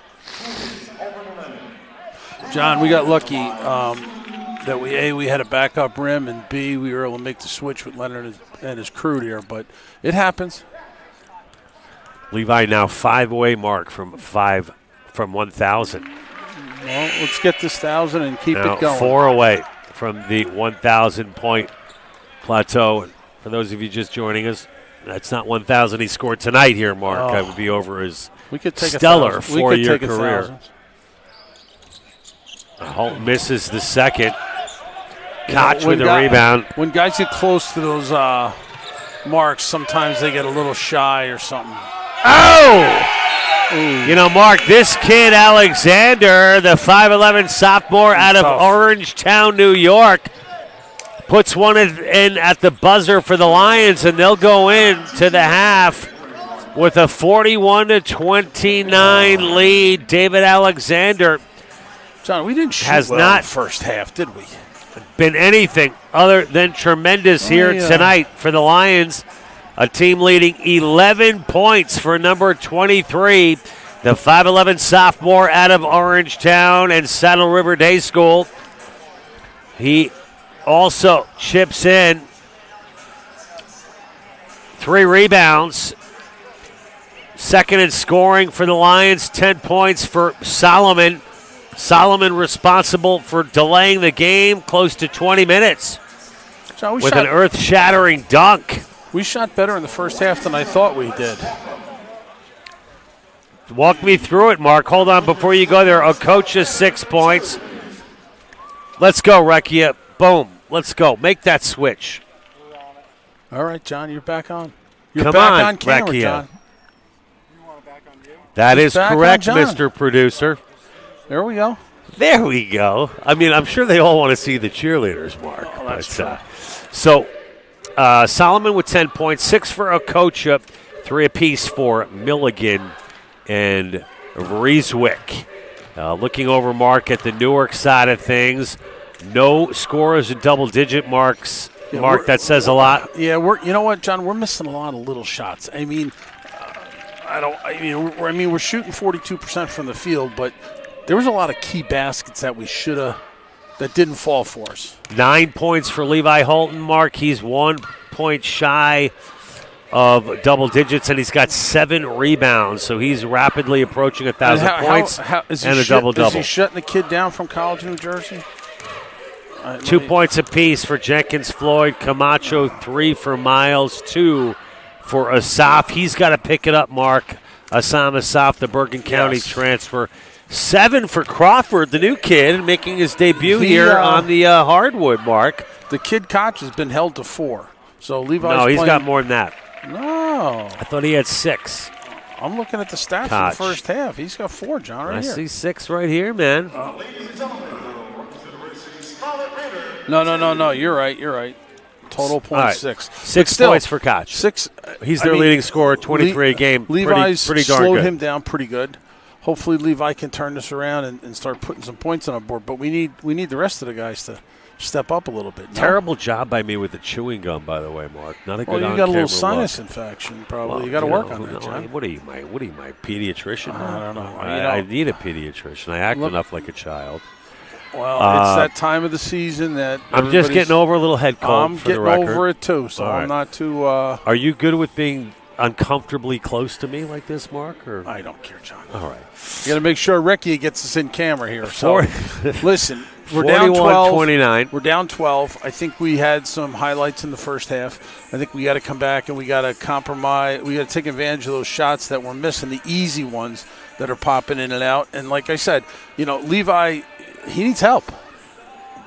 B: John, we got lucky that we had a backup rim, and B, we were able to make the switch with Leonard and his crew here, but it happens.
A: Levi now 5 away, Mark, from 1,000.
B: Well, let's get this 1,000 and keep
A: now
B: it going.
A: 4 away from the 1,000-point plateau. And for those of you just joining us, that's not 1,000 he scored tonight here, Mark. That would be over his stellar 4-year career. Holt misses the second. Koch with the rebound.
B: When guys get close to those marks, sometimes they get a little shy or something.
A: Oh! Ooh. You know, Mark, this kid, Alexander, the 5'11 sophomore out of Orangetown, New York, puts one in at the buzzer for the Lions, and they'll go into the half with a 41-29 lead. David Alexander,
B: John, we didn't shoot well in the first half, did we?
A: Been anything other than tremendous here tonight for the Lions. A team leading 11 points for number 23, the 5'11 sophomore out of Orangetown and Saddle River Day School. He also chips in 3 rebounds. Second in scoring for the Lions, 10 points for Solomon. Solomon responsible for delaying the game close to 20 minutes with an earth-shattering dunk.
B: We shot better in the first half than I thought we did.
A: Walk me through it, Mark. Hold on before you go there. Okocha, 6 points. Let's go, Rekia. Boom. Let's go. Make that switch.
B: All right, John, you're back on. You're
A: Come
B: back
A: on
B: camera,
A: Rekia.
B: John.
A: That
B: He's
A: is correct, Mr. Producer.
B: There we go.
A: There we go. I mean, I'm sure they all want to see the cheerleaders, Mark.
B: Oh, that's true.
A: So, Solomon with 10 points, 6 for Okocha, 3 apiece for Milligan and Vrieswick. Looking over, Mark, at the Newark side of things, no scorers in double-digit marks.
B: Yeah,
A: Mark, that says a lot.
B: Yeah, you know what, John? We're missing a lot of little shots. I mean, we're shooting 42% from the field, but there was a lot of key baskets that that didn't fall for us.
A: 9 points for Levi Holton, Mark. He's 1 point shy of double digits, and he's got 7 rebounds. So he's rapidly approaching 1,000 points and a double-double.
B: Is he shutting the kid down from college New Jersey?
A: 2 points apiece for Jenkins Floyd. Camacho, 3 for Miles, 2 for Asaf. He's got to pick it up, Mark. Asaf, the Bergen County transfer. 7 for Crawford, the new kid, making his debut here on the hardwood, Mark.
B: The kid Koch has been held to 4. So Levi's
A: No, he's got more than that.
B: No.
A: I thought he had 6.
B: I'm looking at the stats in the first half. He's got 4, John, right here.
A: I see 6 right here, man.
B: No. You're right. Total point
A: right.
B: 6.
A: 6 points for Koch.
B: 6.
A: He's their leading scorer, 23 a game.
B: Levi's
A: pretty darn
B: slowed
A: good.
B: him down pretty good. hopefully Levi can turn this around and start putting some points on the board. But we need the rest of the guys to step up a little bit. No?
A: Terrible job by me with the chewing gum, by the way, Mark. Not a good
B: Well, you got a little
A: on-camera
B: sinus
A: look.
B: infection, probably.
A: Well,
B: you got to work on that,
A: no,
B: John.
A: What are you, my pediatrician?
B: I don't know.
A: I need a pediatrician. I act enough like a child.
B: Well, it's that time of the season that
A: I'm just getting over a little head cold.
B: I'm
A: for the
B: getting
A: record.
B: over it too, so
A: All right.
B: I'm not too.
A: Are you good with being uncomfortably close to me like this, Mark? Or
B: I don't care, John.
A: all right.
B: You got to make sure Ricky gets us in camera here. So, listen, we're
A: 41,
B: down 12.
A: 29.
B: We're down 12. I think we had some highlights in the first half. I think we got to come back and we got to compromise. We got to take advantage of those shots that we're missing, the easy ones that are popping in and out. And like I said, Levi, he needs help.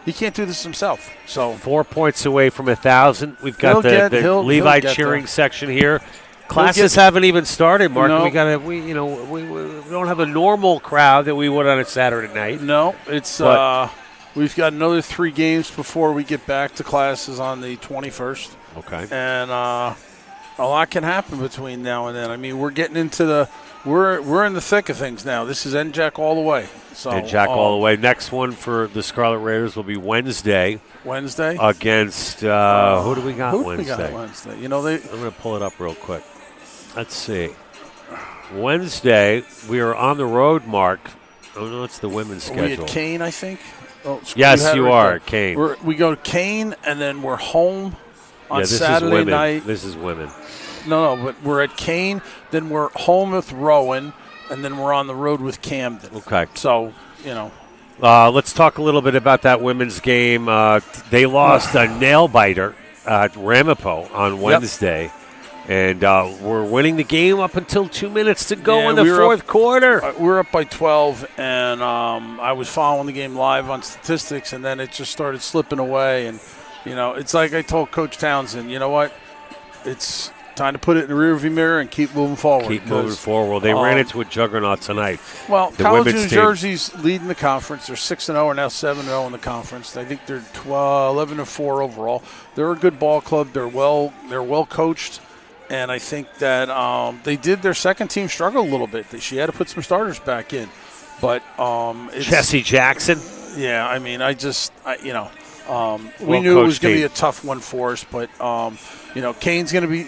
B: He can't do this himself. So
A: 4 points away from 1,000. We've got the Levi
B: he'll
A: cheering
B: there.
A: section here. Classes haven't even started, Mark.
B: No.
A: We don't have a normal crowd that we would on a Saturday night.
B: No, it's we've got another 3 games before we get back to classes on the 21st.
A: Okay.
B: And a lot can happen between now and then. I mean, we're getting into we're in the thick of things now. This is NJAC all the way. So
A: Jack all the way. Next one for the Scarlet Raiders will be Wednesday against who do we got
B: who
A: Wednesday?
B: We got Wednesday. I'm
A: going to pull it up real quick. Let's see. Wednesday, we are on the road, Mark. Oh, no, it's the women's schedule.
B: We at Kane, I think. Oh,
A: yes, you are at Kane.
B: We go to Kane, and then we're home on
A: this
B: Saturday
A: is women.
B: night.
A: This is women.
B: No, but we're at Kane, then we're home with Rowan, and then we're on the road with Camden.
A: Okay.
B: So,
A: let's talk a little bit about that women's game. They lost a nail-biter at Ramapo on Wednesday. Yep. And we're winning the game up until 2 minutes to go in the fourth quarter.
B: We're up by 12, and I was following the game live on statistics, and then it just started slipping away. And, it's like I told Coach Townsend, you know what? It's time to put it in the rearview mirror and keep moving forward.
A: Keep moving forward. They ran into a juggernaut tonight.
B: Well, College of New Jersey's leading the conference. They're 6-0 and now 7-0 in the conference. I think they're 11-4 overall. They're a good ball club. They're well coached. And I think that they did their second team struggle a little bit. She had to put some starters back in. But it's
A: Jesse Jackson.
B: Yeah, I mean, we knew it was going to be a tough one for us. But, Kane's going to be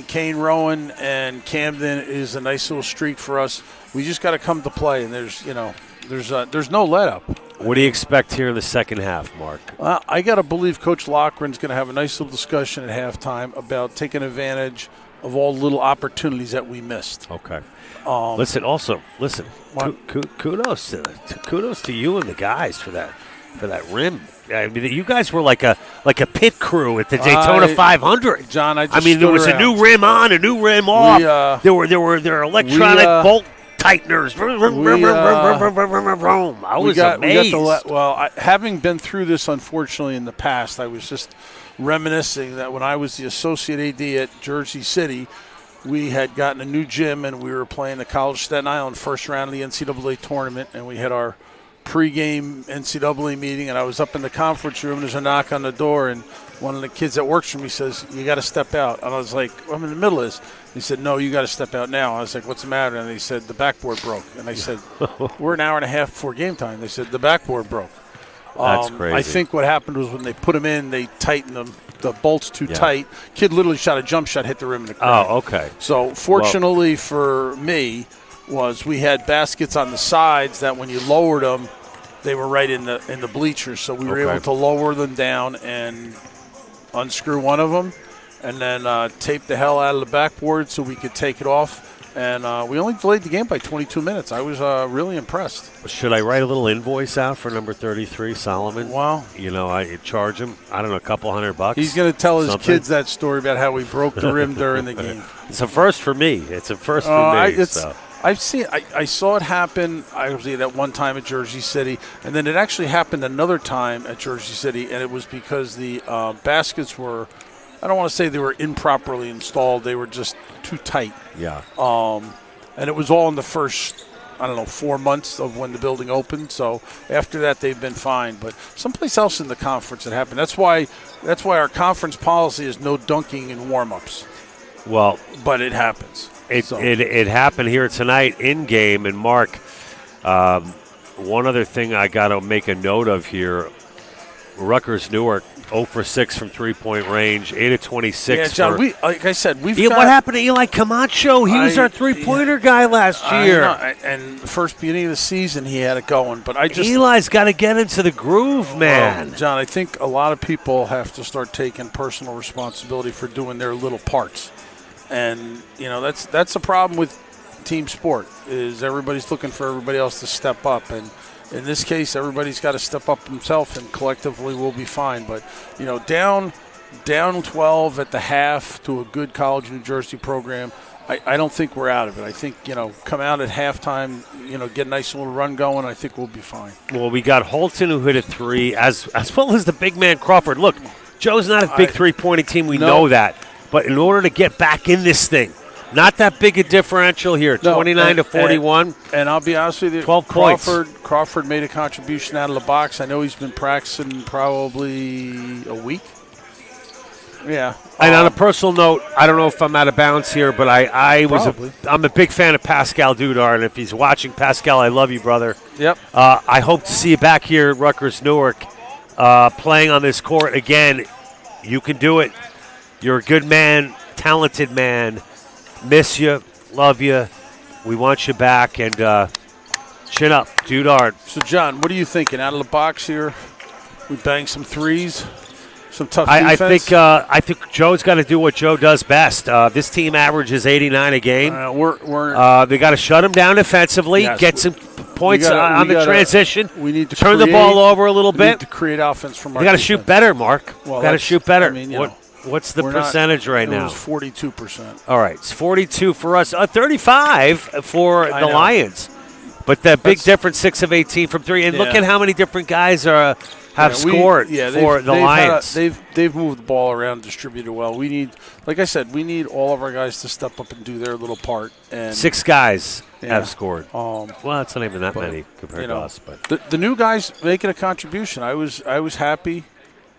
B: – Kane, Rowan, and Camden is a nice little streak for us. We just got to come to play, and there's no let-up.
A: What do you expect here in the second half, Mark?
B: I got to believe Coach Loughran's going to have a nice little discussion at halftime about taking advantage of all the little opportunities that we missed.
A: Okay. Listen. Kudos to you and the guys for that rim. I mean, you guys were like a pit crew at the Daytona 500.
B: John, there
A: was a new rim on, a new rim off. There were electronic bolt tighteners. I was amazed.
B: Having been through this, unfortunately, in the past, I was just reminiscing that when I was the associate AD at Jersey City, we had gotten a new gym and we were playing the College Staten Island first round of the NCAA tournament, and we had our pregame NCAA meeting, and I was up in the conference room, and there's a knock on the door, and one of the kids that works for me says, "You got to step out." And I was like, "I'm in the middle of this." He said, "No, you got to step out now." I was like, "What's the matter?" And he said, "The backboard broke." And I said, "We're an hour and a half before game time." They said, "The backboard broke."
A: That's crazy.
B: I think what happened was when they put them in, they tightened them. The bolts too tight. Kid literally shot a jump shot, hit the rim in the crowd.
A: Oh, okay.
B: So fortunately for me, we had baskets on the sides that when you lowered them, they were right in the bleachers. So we were able to lower them down and unscrew one of them, and then tape the hell out of the backboard so we could take it off. And we only delayed the game by 22 minutes. I was really impressed.
A: Should I write a little invoice out for number 33, Solomon?
B: Wow.
A: I charge him, I don't know, a couple $100.
B: He's going to tell his kids that story about how we broke the rim during the game.
A: It's a first for me. It's a first for me.
B: I saw it happen. I was at one time at Jersey City, and then it actually happened another time at Jersey City, and it was because the baskets were, I don't want to say they were improperly installed. They were just too tight.
A: Yeah.
B: And it was all in the first, 4 months of when the building opened. So after that, they've been fine. But someplace else in the conference it happened. That's why our conference policy is no dunking in warm-ups.
A: Well,
B: but it happens.
A: It happened here tonight in game. And Mark, one other thing I got to make a note of here: Rutgers Newark 0 for 6 from 3-point range, 8 of 26.
B: Yeah, John. Like I said, we've
A: what happened to Eli Camacho? He was our 3-pointer guy last year.
B: And the first beginning of the season, he had it going. But
A: Eli's got to get into the groove, man.
B: John, I think a lot of people have to start taking personal responsibility for doing their little parts. And, that's the problem with team sport is everybody's looking for everybody else to step up. And in this case, everybody's got to step up himself, and collectively we'll be fine. But, down 12 at the half to a good College of New Jersey program, I don't think we're out of it. I think, come out at halftime, get a nice little run going, I think we'll be fine.
A: Well, we got Holton who hit a 3, as well as the big man Crawford. Look, Joe's not a big three-pointing team. We know that. But in order to get back in this thing, not that big a differential here, 29 to 41.
B: And I'll be honest with you,
A: 12 points.
B: Crawford made a contribution out of the box. I know he's been practicing probably a week. Yeah.
A: And on a personal note, I don't know if I'm out of bounds here, but I'm a big fan of Pascal Dudar, and if he's watching, Pascal, I love you, brother.
B: Yep.
A: I hope to see you back here at Rutgers Newark playing on this court again. You can do it. You're a good man, talented man. Miss you, love you. We want you back, and chin up, Dudard.
B: So, John, what are you thinking? Out of the box here, we bang some threes, some tough defense?
A: I think Joe's got to do what Joe does best. This team averages 89 a game. They got to shut him down defensively, get some points on the transition.
B: We need to
A: turn the ball over a little bit.
B: We need to create offense from our
A: defense. Got to shoot better, Mark. Got to shoot better.
B: I mean,
A: what's the percentage right now?
B: It was 42%.
A: All right, it's 42 for us, 35 for the Lions. But the big difference, 6 of 18 from 3. And look at how many different guys have scored for the Lions.
B: They've moved the ball around, distributed well. We need, like I said, all of our guys to step up and do their little part. And
A: 6 guys have scored. Well, that's not even that many compared to us.
B: But the new guys making a contribution. I was happy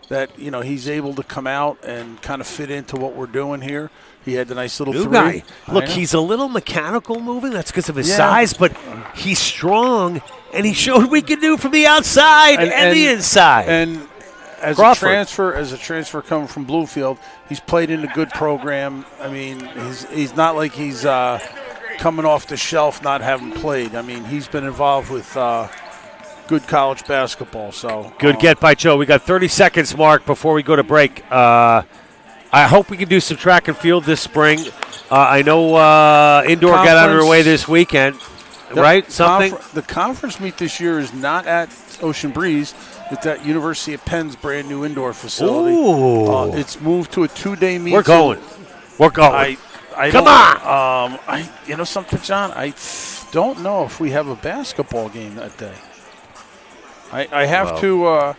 B: that he's able to come out and kind of fit into what we're doing here. He had the nice little
A: new
B: 3.
A: Guy. Look, he's a little mechanical moving. That's because of his size, but he's strong, and he showed we can do from the outside and the inside.
B: And as a transfer coming from Bluefield, he's played in a good program. I mean, he's not like he's coming off the shelf not having played. I mean, he's been involved with good college basketball. So
A: good get by Joe. We got 30 seconds, Mark, before we go to break. I hope we can do some track and field this spring. I know indoor got underway this weekend, right?
B: The conference meet this year is not at Ocean Breeze. It's at University of Penn's brand new indoor facility. It's moved to a 2-day meet.
A: We're going. Come on.
B: You know something, John? I don't know if we have a basketball game that day. I have to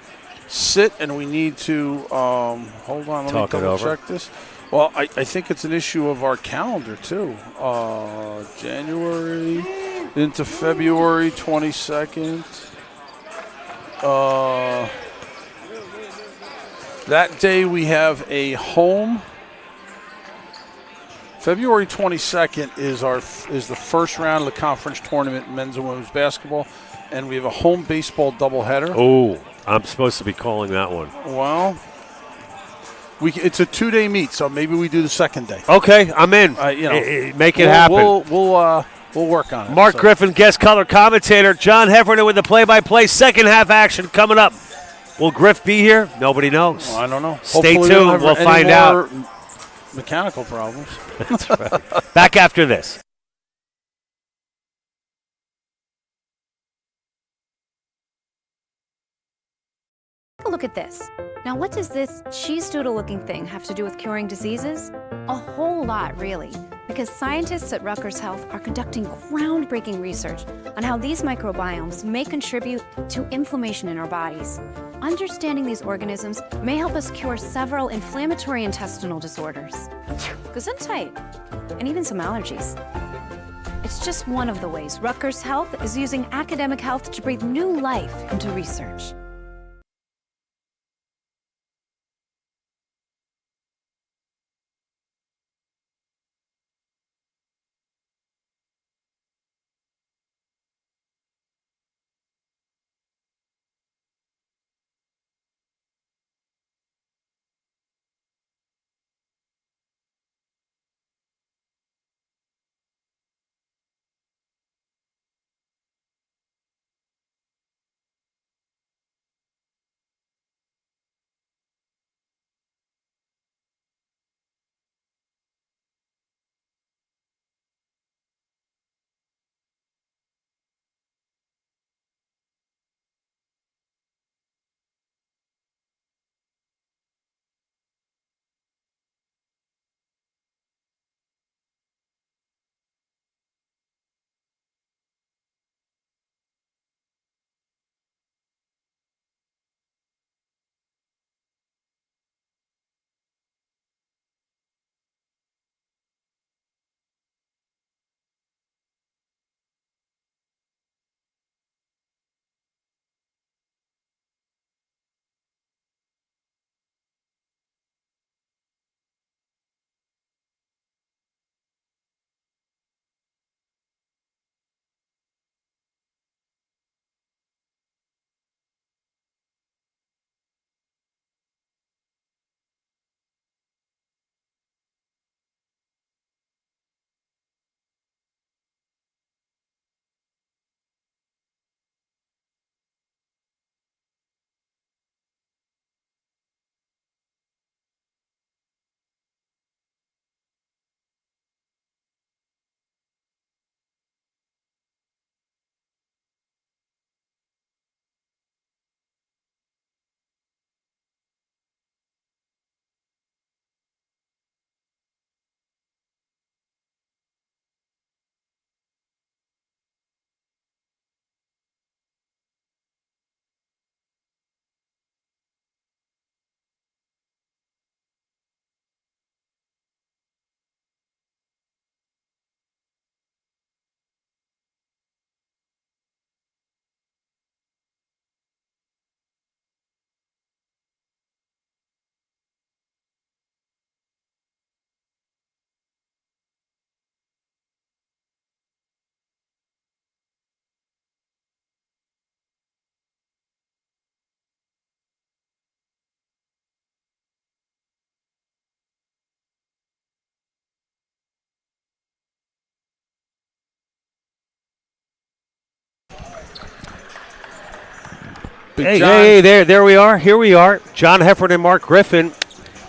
B: sit, and we need to hold on. Let me double check this. Well, I think it's an issue of our calendar too. January into February 22nd. That day we have a home. February 22nd is the first round of the conference tournament, men's and women's basketball, and we have a home baseball doubleheader.
A: Oh, I'm supposed to be calling that one.
B: Well, it's a 2-day meet, so maybe we do the second day.
A: Okay, I'm in. Make it happen.
B: We'll work on it.
A: Mark Griffin, guest color commentator. John Heffernan with the play-by-play. Second half action coming up. Will Griff be here? Nobody knows.
B: Well, I don't know.
A: Stay
B: Hopefully
A: tuned. We'll find out.
B: Mechanical problems.
A: That's right. Back after this.
D: Take a look at this. Now, what does this cheese doodle-looking thing have to do with curing diseases? A whole lot, really, because scientists at Rutgers Health are conducting groundbreaking research on how these microbiomes may contribute to inflammation in our bodies. Understanding these organisms may help us cure several inflammatory intestinal disorders, gesundheit, and even some allergies. It's just one of the ways Rutgers Health is using academic health to breathe new life into research.
B: Big John.
A: Hey, there we are. Here we are. John Hefford and Mark Griffin.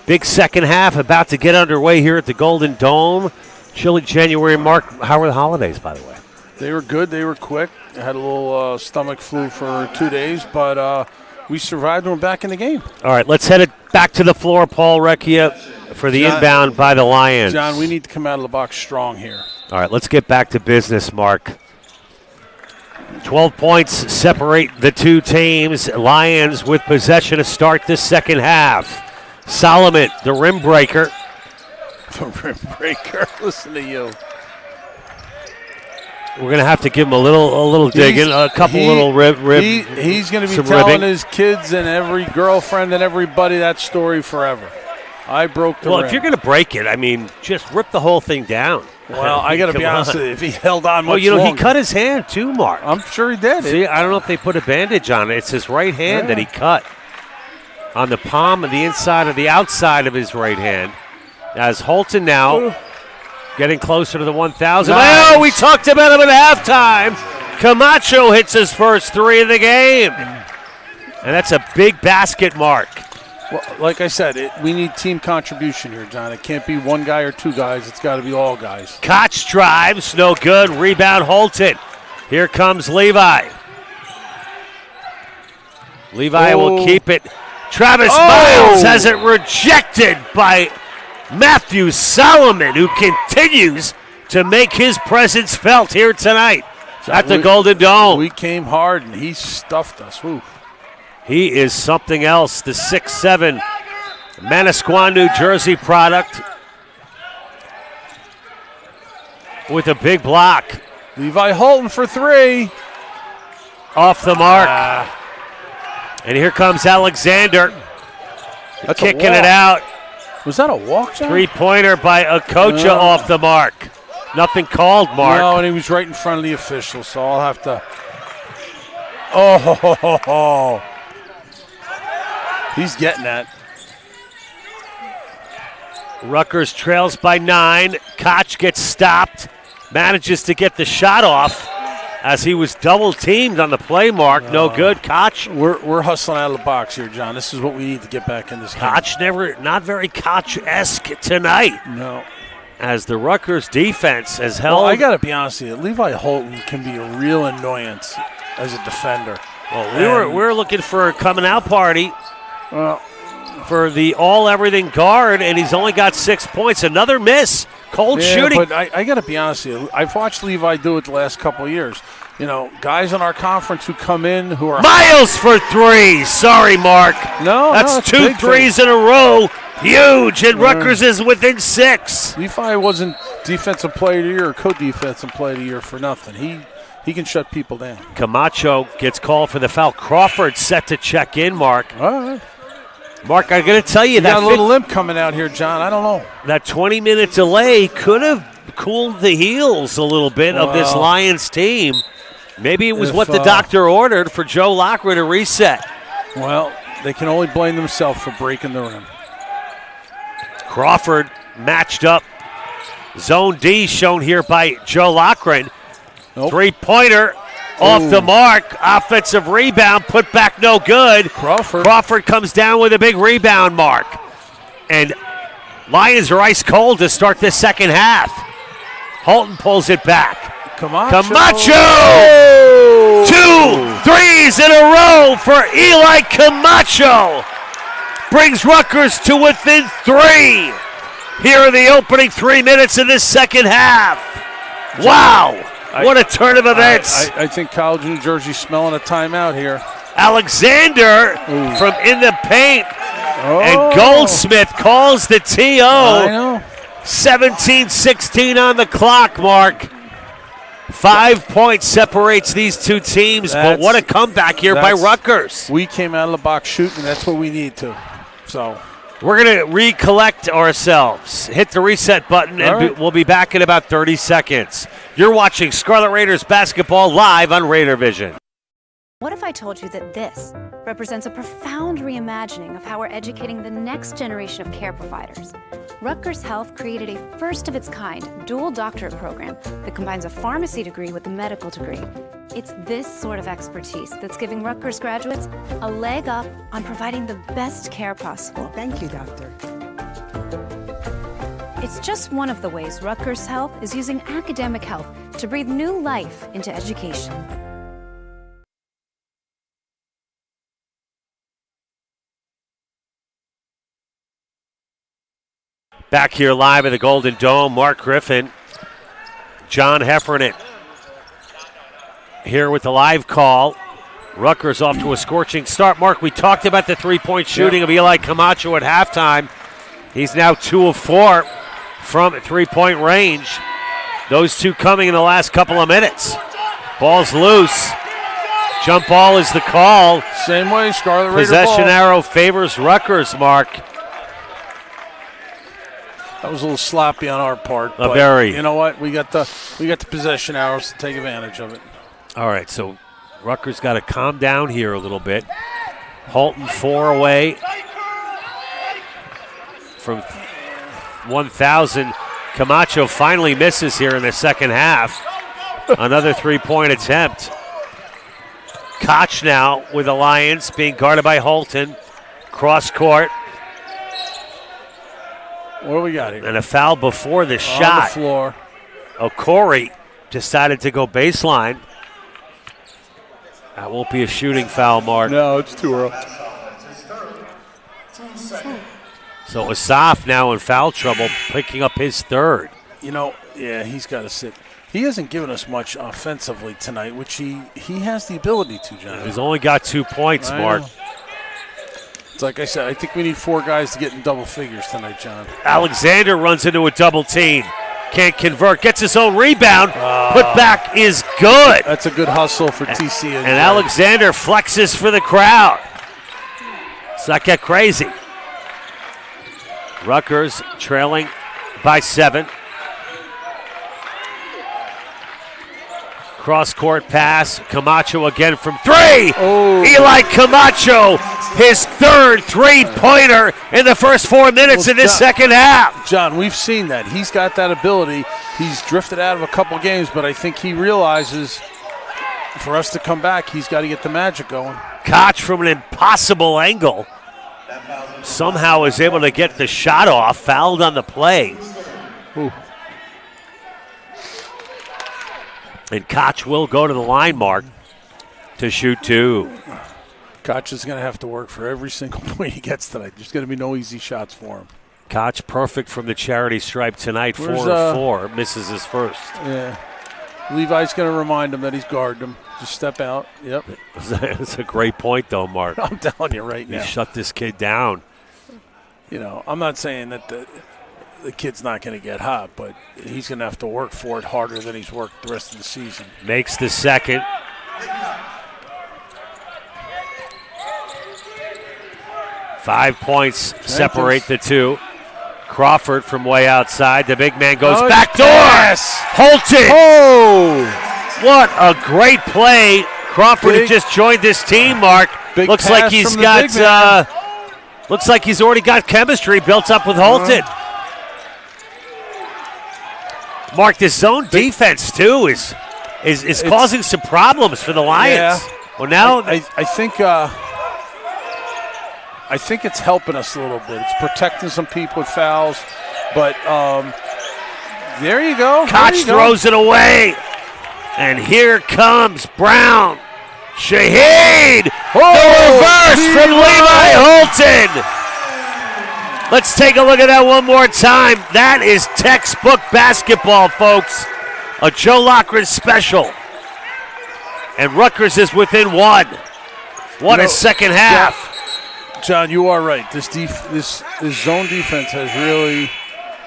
A: Big second half about to get underway here at the Golden Dome. Chilly January. Mark, how were the holidays, by the way?
B: They were good. They were quick. I had a little stomach flu for 2 days, but we survived and we're back in the game.
A: All right, let's head it back to the floor. Paul Recchia for the inbound by the Lions.
B: John, we need to come out of the box strong here.
A: All right, let's get back to business, Mark. 12 points separate the two teams. Lions with possession to start this second half. Solomon, the rim breaker.
B: The rim breaker. Listen to you.
A: We're going to have to give him a little digging, a couple little rib.
B: He's going to be telling his kids and every girlfriend and everybody that story forever. I broke the rim.
A: Well, if you're going to break it, I mean, just rip the whole thing down.
B: Well, I got to be honest with you. If he held on much
A: longer.
B: He
A: cut his hand too, Mark.
B: I'm sure he did.
A: See, I don't know if they put a bandage on it. It's his right hand that he cut on the palm of the inside of the outside of his right hand. As Holton now getting closer to the 1,000.
B: Nice.
A: Oh, we talked about him at halftime. Camacho hits his first three of the game. And that's a big basket, Mark.
B: Well, like I said, we need team contribution here, John. It can't be one guy or two guys. It's got to be all guys.
A: Koch drives, no good. Rebound, Holton. Here comes Levi. Levi will keep it. Travis Miles has it rejected by Matthew Solomon, who continues to make his presence felt here tonight at the Golden Dome.
B: We came hard, and he stuffed us. Woo.
A: He is something else, the 6'7", Manasquan, New Jersey product with a big block.
B: Levi Holton for three.
A: Off the mark. And here comes Alexander kicking it out.
B: Was that a walk, John?
A: Three-pointer by Okocha off the mark. Nothing called, Mark.
B: No, and he was right in front of the official, so I'll have to. Oh, he's getting that.
A: Rutgers trails by 9. Koch gets stopped, manages to get the shot off as he was double-teamed on the play, Mark. No good. Koch.
B: We're hustling out of the box here, John. This is what we need to get back in this game.
A: Koch not very Koch-esque tonight.
B: No.
A: As the Rutgers defense has held.
B: Well, I got to be honest with you. Levi Holton can be a real annoyance as a defender.
A: Well, we were looking for a coming-out party for the all-everything guard, and he's only got 6 points. Another miss. Cold shooting.
B: But I got to be honest with you. I've watched Levi do it the last couple of years. You know, guys in our conference who come in who are.
A: Miles for three. Sorry, Mark. That's two threes in a row. Huge. And Rutgers is within 6.
B: Levi wasn't defensive player of the year or co-defensive player of the year for nothing. He can shut people down. Camacho
A: gets called for the foul. Crawford set to check in, Mark.
B: All right.
A: Mark, I'm going to tell you that.
B: Got a little limp coming out here, John. I don't know.
A: That 20-minute delay could have cooled the heels a little bit of this Lions team. Maybe it was what the doctor ordered for Joe Lockwood to reset.
B: Well, they can only blame themselves for breaking the rim.
A: Crawford matched up. Zone D shown here by Joe Lockren.
B: Nope.
A: Three-pointer off the mark. Offensive rebound, put back no good. Crawford comes down with a big rebound, Mark. And Lions are ice cold to start this second half. Holton pulls it back. Camacho! 2 threes in a row for Eli Camacho. Brings Rutgers to within 3 here in the opening 3 minutes of this second half. Wow, what a turn of events.
B: I think College of New Jersey's smelling a timeout here.
A: Alexander from in the paint. And Goldsmith calls the TO.
B: I know.
A: 17-16 on the clock, Mark. 5 points separates these two teams, but what a comeback here by Rutgers.
B: We came out of the box shooting, and that's what we need to. So
A: we're going to recollect ourselves. Hit the reset button, and we'll be back in about 30 seconds. You're watching Scarlet Raiders basketball live on Raider Vision.
D: What if I told you that this represents a profound reimagining of how we're educating the next generation of care providers? Rutgers Health created a first-of-its-kind dual doctorate program that combines a pharmacy degree with a medical degree. It's this sort of expertise that's giving Rutgers graduates a leg up on providing the best care possible.
F: Thank you, doctor.
D: It's just one of the ways Rutgers Health is using academic health to breathe new life into education.
A: Back here live at the Golden Dome, Mark Griffin, John Heffernan here with the live call. Rutgers off to a scorching start. Mark, we talked about the three-point shooting of Eli Camacho at halftime. He's now 2 of 4 from three-point range. Those two coming in the last couple of minutes. Ball's loose. Jump ball is the call.
B: Same way, Scarlet Raiders
A: Possession
B: ball.
A: arrow favors Rutgers, Mark.
B: That was a little sloppy on our part.
A: A
B: but
A: very.
B: You know what? We got the possession arrows to take advantage of it.
A: All right, so Rutgers got to calm down here a little bit. Holton 4 away from 1,000. Camacho finally misses here in the second half. Another three-point attempt. Koch now with the Lions being guarded by Holton. Cross court.
B: What do we got here?
A: And a foul before the
B: On
A: shot.
B: the floor.
A: Okori decided to go baseline. That won't be a shooting foul, Mark.
B: No, it's too early.
A: So Asaf now in foul trouble, picking up his third.
B: You know, yeah, he's got to sit. He hasn't given us much offensively tonight, which he has the ability to, John.
A: He's only got 2 points,
B: I
A: Mark.
B: know. It's like I said, I think we need 4 guys to get in double figures tonight, John.
A: Alexander runs into a double team. Can't convert. Gets his own rebound. Put back is good.
B: That's a good hustle for TCNJ.
A: And Alexander flexes for the crowd. Let's not get crazy. Rutgers trailing by 7. Cross-court pass. Camacho again from 3.
B: Oh.
A: Eli Camacho, his third three-pointer in the first 4 minutes of this second half.
B: John, we've seen that. He's got that ability. He's drifted out of a couple games, but I think he realizes for us to come back, he's got to get the magic going.
A: Koch from an impossible angle somehow is able to get the shot off, fouled on the play.
B: Ooh.
A: And Koch will go to the line, Mark, to shoot 2.
B: Koch is going to have to work for every single point he gets tonight. There's going to be no easy shots for him.
A: Koch perfect from the charity stripe tonight,
B: Where's,
A: 4 of 4, misses his first.
B: Yeah. Levi's going to remind him that he's guarded him. Just step out. Yep.
A: That's a great point, though, Mark.
B: I'm telling you right
A: He
B: now.
A: shut this kid down.
B: You know, I'm not saying that the kid's not going to get hot, but he's going to have to work for it harder than he's worked the rest of the season.
A: Makes the second. Five points separate the two. Crawford from way outside. The big man goes back door. Holton.
B: Oh!
A: What a great play. Crawford had just joined this team, Mark.
B: Big
A: Looks like
B: pass
A: he's
B: from the big
A: got looks like he's already got chemistry built up with Holton. Mark, this zone defense too is causing some problems for the Lions.
B: Yeah.
A: Well, now
B: I think it's helping us a little bit. It's protecting some people with fouls, but there you go.
A: Koch throws it away, and here comes Brown. Shaheed, the reverse from Levi Holton. Let's take a look at that one more time. That is textbook basketball, folks. A Joe Lochran special. And Rutgers is within 1. What a second half.
B: John, you are right. This zone defense has really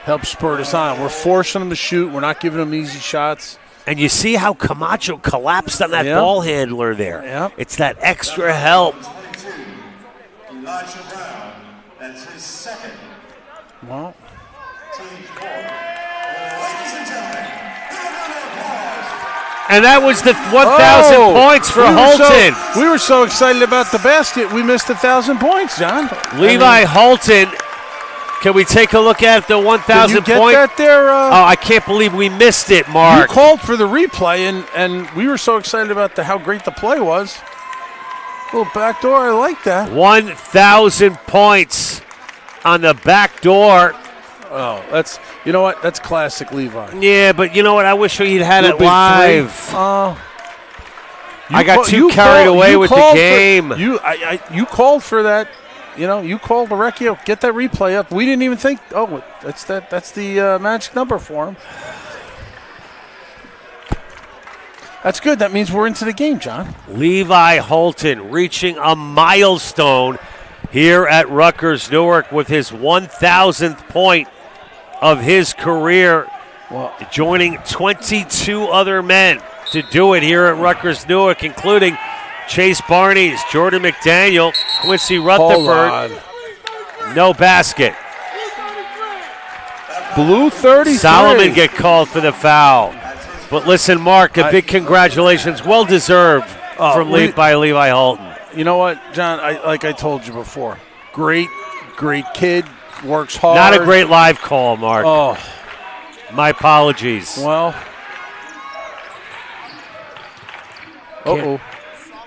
B: helped spur us on. We're forcing them to shoot. We're not giving them easy shots.
A: And you see how Camacho collapsed on that ball handler there.
B: Yep.
A: It's that extra help.
C: Elijah Brown, that's his second.
B: Well,
C: Team 4. Ladies and gentlemen, give a round of applause
A: And that was the 1,000 points for Holton.
B: We were so excited about the basket, we missed 1,000 points, John.
A: Levi Holton. Can we take a look at the 1,000
B: Did you
A: point?
B: get that there?
A: I can't believe we missed it, Mark.
B: You called for the replay, and we were so excited about how great the play was. Little back door, I like that.
A: 1,000 points on the back door.
B: Oh, you know what? That's classic Levi.
A: Yeah, but you know what? I wish he'd had it live. I got too carried away with the game.
B: You called for that. You called the Recchio. Get that replay up. We didn't even think. Oh, that's the magic number for him. That's good. That means we're into the game, John.
A: Levi Holton reaching a milestone here at Rutgers Newark with his 1,000th point of his career, joining 22 other men to do it here at Rutgers Newark, including Chase Barnes, Jordan McDaniel, Quincy Rutherford. No basket.
B: Blue 33.
A: Solomon get called for the foul. But listen, Mark, a big congratulations, well deserved by Levi Holton.
B: You know what, John? Like I told you before, great kid, works hard.
A: Not a great live call, Mark.
B: Oh,
A: my apologies.
B: Well,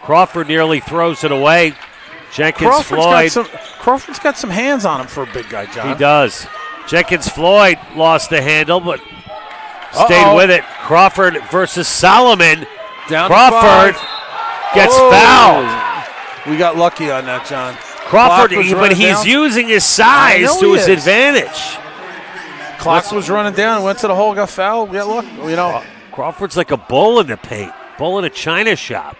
A: Crawford nearly throws it away.
B: Crawford's got some hands on him for a big guy, John.
A: He does. Jenkins Floyd lost the handle, but stayed with it. Crawford versus Solomon. Crawford gets fouled.
B: We got lucky on that, John.
A: Crawford, but he's using his size to his advantage.
B: Clock was running down and went to the hole, got fouled. We got lucky.
A: Crawford's like a bull in the paint, bull in a china shop.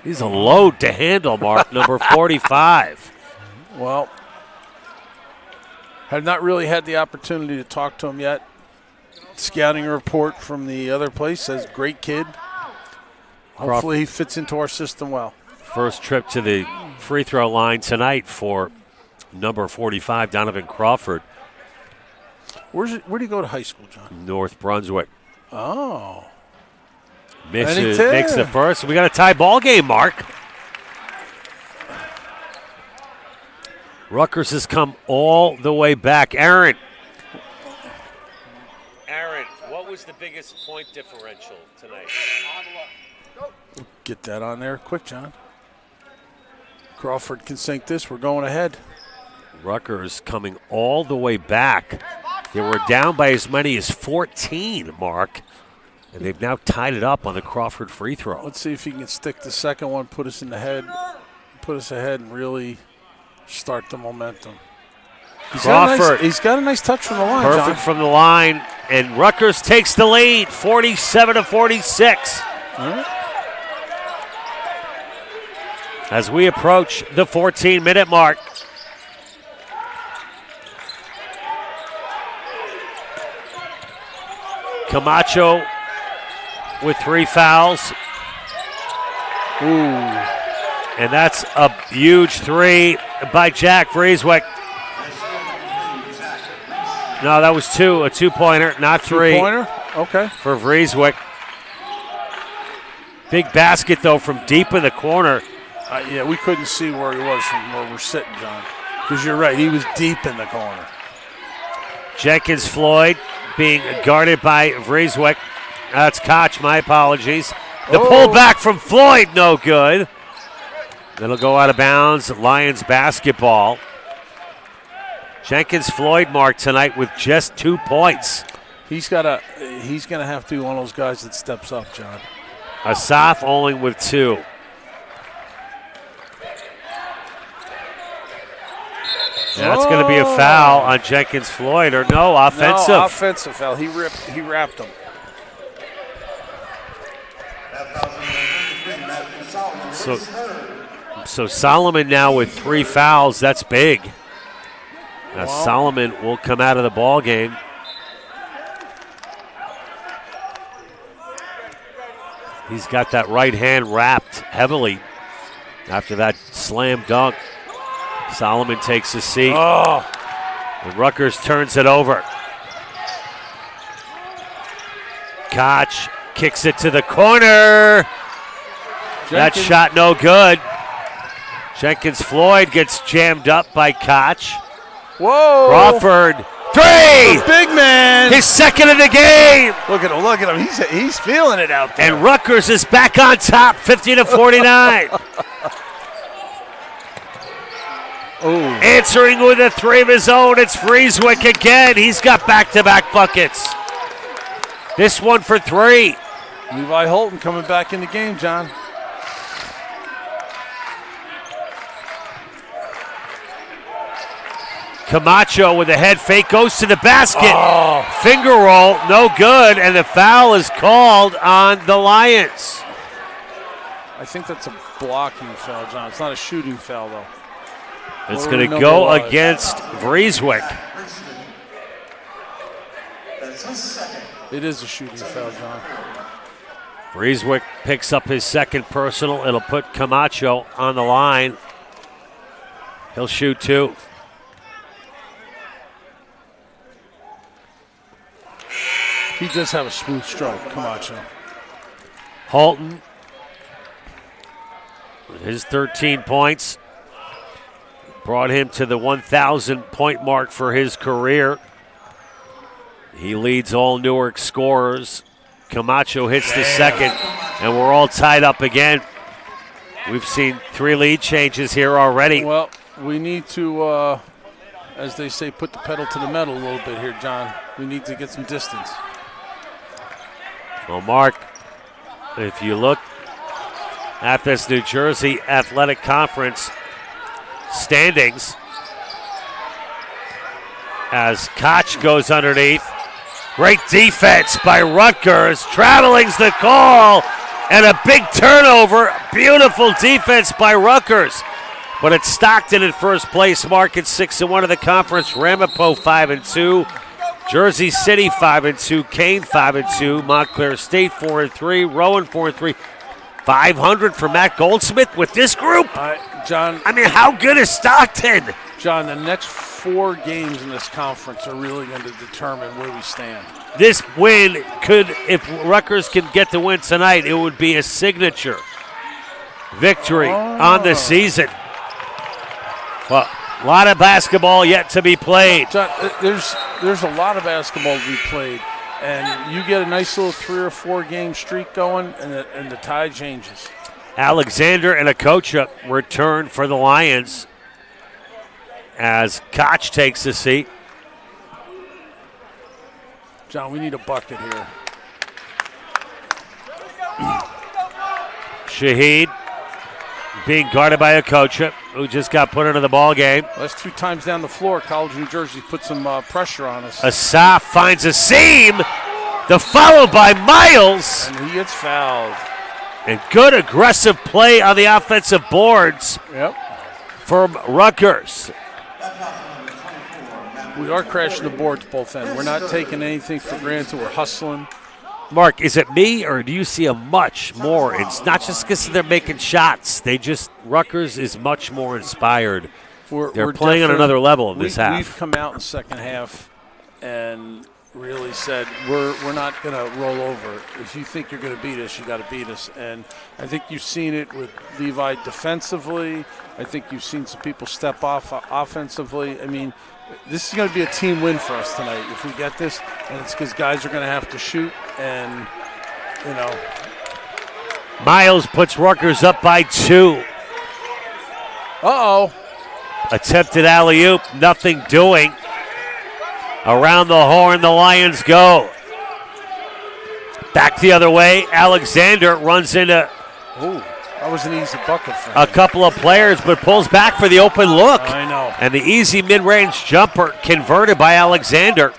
A: He's a load to handle, Mark, number 45.
B: Well, have not really had the opportunity to talk to him yet. Scouting report from the other place says great kid. Hopefully he fits into our system well.
A: First trip to the free throw line tonight for number 45, Donovan Crawford.
B: Where do you go to high school, John?
A: North Brunswick.
B: Oh.
A: Makes the first. We got a tie ball game, Mark. Rutgers has come all the way back. Aaron, what was the biggest point differential tonight?
B: Get that on there quick, John. Crawford can sink this. We're going ahead.
A: Rutgers coming all the way back. They were down by as many as 14, Mark. And they've now tied it up on the Crawford free throw.
B: Let's see if he can stick the second one, put us ahead, and really start the momentum. He's got a nice touch from the line,
A: Perfect
B: John.
A: from the line. And Rutgers takes the lead, 47-46. As we approach the 14-minute mark. Camacho with 3 fouls. And that's a huge 3 by Jack Vrieswick. No, that was 2, a 2-pointer, not 3.
B: 2-pointer? Okay.
A: For Vrieswick. Big basket, though, from deep in the corner.
B: Yeah, we couldn't see where he was from where we're sitting, John. Because you're right, he was deep in the corner. Jenkins
A: Floyd being guarded by Vrieswick. That's Koch, my apologies. The pullback from Floyd, no good. It'll go out of bounds. Lions basketball. Jenkins Floyd, Mark, tonight with just 2 points.
B: He's going to have to be one of those guys that steps up, John.
A: Asaf only with 2. That's going to be a foul on Jenkins Floyd, or no, offensive.
B: No, offensive foul. He wrapped him.
A: So Solomon now with 3 fouls. That's big. Now Solomon will come out of the ball game. He's got that right hand wrapped heavily after that slam dunk. Solomon takes a seat. And Rutgers turns it over. Koch Kicks it to the corner. That
B: Jenkins.
A: shot no good. Jenkins Floyd gets jammed up by Koch.
B: Whoa.
A: Crawford, three!
B: Big man.
A: His second of the game.
B: Look at him. He's feeling it out there.
A: And Rutgers is back on top, 50-49. Answering with a three of his own, it's Frieswick again. He's got back-to-back buckets. This one for three.
B: Levi Holton coming back in the game, John.
A: Camacho with a head fake goes to the basket. Finger roll, no good, and the foul is called on the Lions.
B: I think that's a blocking foul, John. It's not a shooting foul, though.
A: It's going to go against Vrieswick.
B: It is a shooting foul, John.
A: Vrieswick picks up his second personal. It'll put Camacho on the line. He'll shoot two.
B: He does have a smooth stroke, Camacho.
A: Holton with his 13 points brought him to the 1,000-point mark for his career. He leads all Newark scorers. Camacho hits the second, and we're all tied up again. We've seen three lead changes here already.
B: Well, we need to, as they say, put the pedal to the metal a little bit here, John. We need to get some distance.
A: Well, Mark, if you look at this New Jersey Athletic Conference standings, as Koch goes underneath, great defense by Rutgers. Traveling's the call, and a big turnover. Beautiful defense by Rutgers. But it's Stockton in first place, Mark at 6-1 of the conference. Ramapo 5-2. Jersey City 5-2, Kane 5-2, Montclair State 4-3, Rowan 4-3. 500 for Matt Goldsmith with this group.
B: John.
A: I mean, how good is Stockton?
B: John, the next 4 games in this conference are really going to determine where we stand.
A: This win could, if Rutgers can get the win tonight, it would be a signature victory on the season. Well, a lot of basketball yet to be played.
B: John, there's a lot of basketball to be played, and you get a nice little 3 or 4 game streak going, and the tide changes.
A: Alexander and Okocha return for the Lions as Koch takes the seat.
B: John, we need a bucket here.
A: Shaheed being guarded by Okocha, who just got put into the ball game.
B: That's 2 times down the floor. College of New Jersey put some pressure on us.
A: Asaf finds a seam. The follow by Miles.
B: And he gets fouled.
A: And good aggressive play on the offensive boards from Rutgers.
B: We are crashing the boards both ends. We're not taking anything for granted. We're hustling.
A: Mark, is it me or do you see a much more? It's not just because they're making shots. Rutgers is much more inspired. They're playing on another level in this half.
B: We've come out in the second half and really said we're not going to roll over. If you think you're going to beat us, you got to beat us. And I think you've seen it with Levi defensively. I think you've seen some people step off offensively. I mean, this is going to be a team win for us tonight if we get this, and it's because guys are going to have to shoot, and, you know.
A: Miles puts Rutgers up by 2.
B: Uh-oh.
A: Attempted alley-oop, nothing doing. Around the horn, the Lions go. Back the other way, Alexander runs into
B: that was an easy bucket for him.
A: A couple of players, but pulls back for the open look.
B: I know.
A: And the easy mid-range jumper converted by Alexander.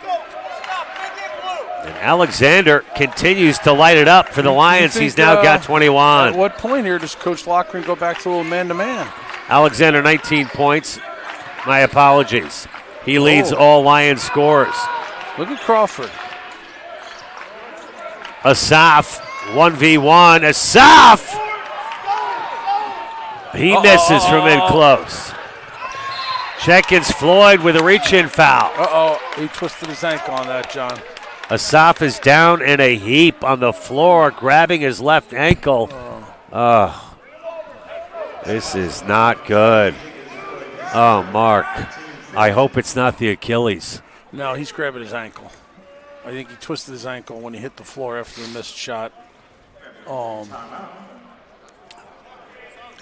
A: And Alexander continues to light it up for the Lions. He's now got 21.
B: At what point here does Coach Lochran go back to a little man-to-man?
A: Alexander, 19 points. My apologies. He leads all Lions scorers.
B: Look at Crawford.
A: Asaf, 1v1. Asaf! He misses from in close. Jenkins Floyd with a reach-in foul.
B: He twisted his ankle on that, John.
A: Asaf is down in a heap on the floor, grabbing his left ankle. This is not good. Oh, Mark, I hope it's not the Achilles.
B: No, he's grabbing his ankle. I think he twisted his ankle when he hit the floor after the missed shot.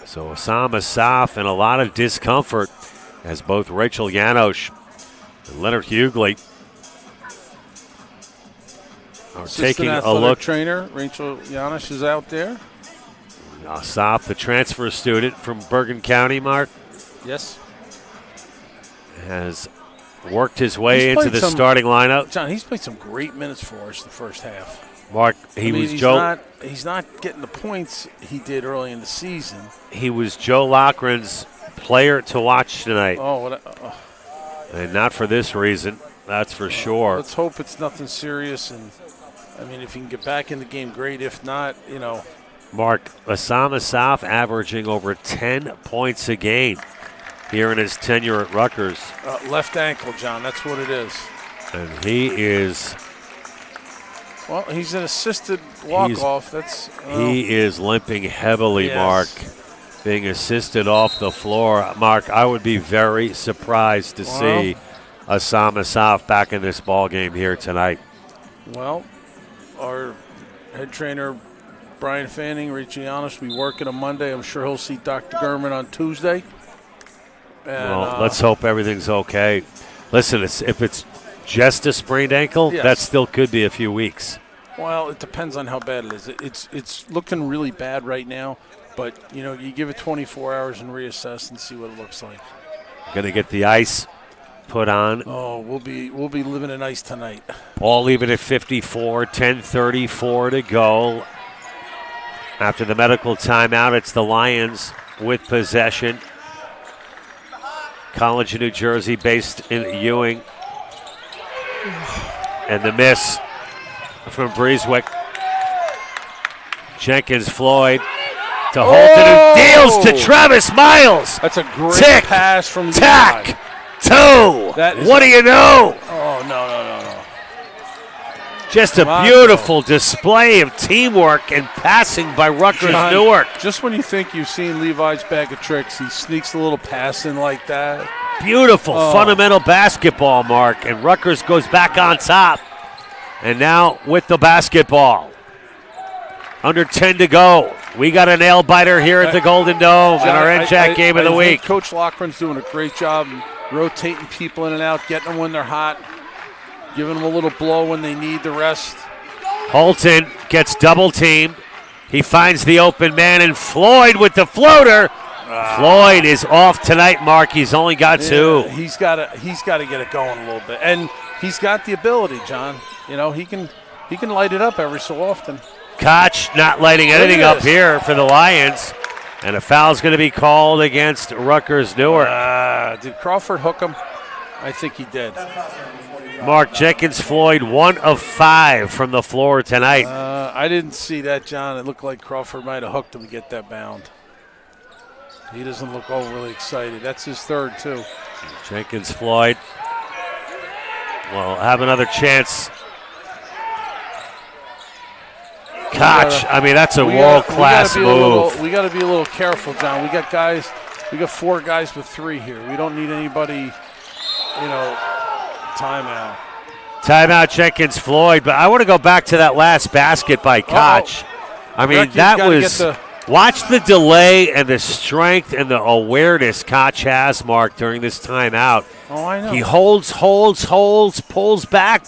A: So Osam Asaf in a lot of discomfort as both Rachel Janosch and Leonard Hughley are taking a look.
B: Trainer Rachel Janosch is out there.
A: Asaf, the transfer student from Bergen County, Mark,
B: Yes.
A: has worked his way into the starting lineup.
B: John, he's played some great minutes for us the first half.
A: Mark,
B: He's not getting the points he did early in the season.
A: He was Joe Loughran's player to watch tonight, and not for this reason. That's for sure.
B: Let's hope it's nothing serious. And I mean, if he can get back in the game, great. If not,
A: Mark, Osam Asaf averaging over 10 points a game here in his tenure at Rutgers.
B: Left ankle, John. That's what it is.
A: And he is.
B: Well, he's an assisted walk-off.
A: He is limping heavily,
B: Yes.
A: Mark, being assisted off the floor. Mark, I would be very surprised to see Osam Asaf back in this ball game here tonight.
B: Well, our head trainer, Brian Fanning, Rachel Janosch, will be working on Monday. I'm sure he'll see Dr. Gurman on Tuesday. And,
A: Well, let's hope everything's okay. Listen, if it's just a sprained ankle,
B: Yes.
A: that still could be a few weeks.
B: Well, it depends on how bad it is. It's looking really bad right now, but you give it 24 hours and reassess and see what it looks like.
A: Going to get the ice put on.
B: Oh, we'll be living in ice tonight.
A: All even at 54, 10:34 to go. After the medical timeout, it's the Lions with possession. College of New Jersey based in Ewing. And the miss from Breezewick. Jenkins Floyd to Holton, who deals to Travis Miles.
B: That's a great pass from Levi.
A: Tack, toe. What do you know?
B: Oh, no.
A: Just a beautiful display of teamwork and passing by Rutgers Newark.
B: Just when you think you've seen Levi's bag of tricks, he sneaks a little pass in like that.
A: Beautiful fundamental basketball, Mark. And Rutgers goes back on top. And now with the basketball. Under 10 to go. We got a nail biter here at the Golden Dome in our NJAC game of the week.
B: Coach Loughran's doing a great job rotating people in and out, getting them when they're hot, giving them a little blow when they need the rest.
A: Holton gets double teamed. He finds the open man, and Floyd with the floater. Floyd is off tonight, Mark. He's only got two.
B: He's got to get it going a little bit, and he's got the ability, John. He can light it up every so often.
A: Koch not lighting anything up here for the Lions, and a foul's going to be called against Rutgers Newark.
B: Did Crawford hook him? I think he did.
A: Mark, Jenkins Floyd 1 of 5 from the floor tonight.
B: I didn't see that, John. It looked like Crawford might have hooked him to get that bound. He doesn't look overly excited. That's his third, too.
A: Jenkins Floyd will have another chance. Koch, that's a world-class move.
B: We got to be a little careful, John. We got 4 guys with 3 here. We don't need anybody, timeout.
A: Timeout, Jenkins Floyd. But I want to go back to that last basket by Koch. Watch the delay and the strength and the awareness Koch has, Mark, during this timeout.
B: Oh, I know.
A: He holds, pulls back,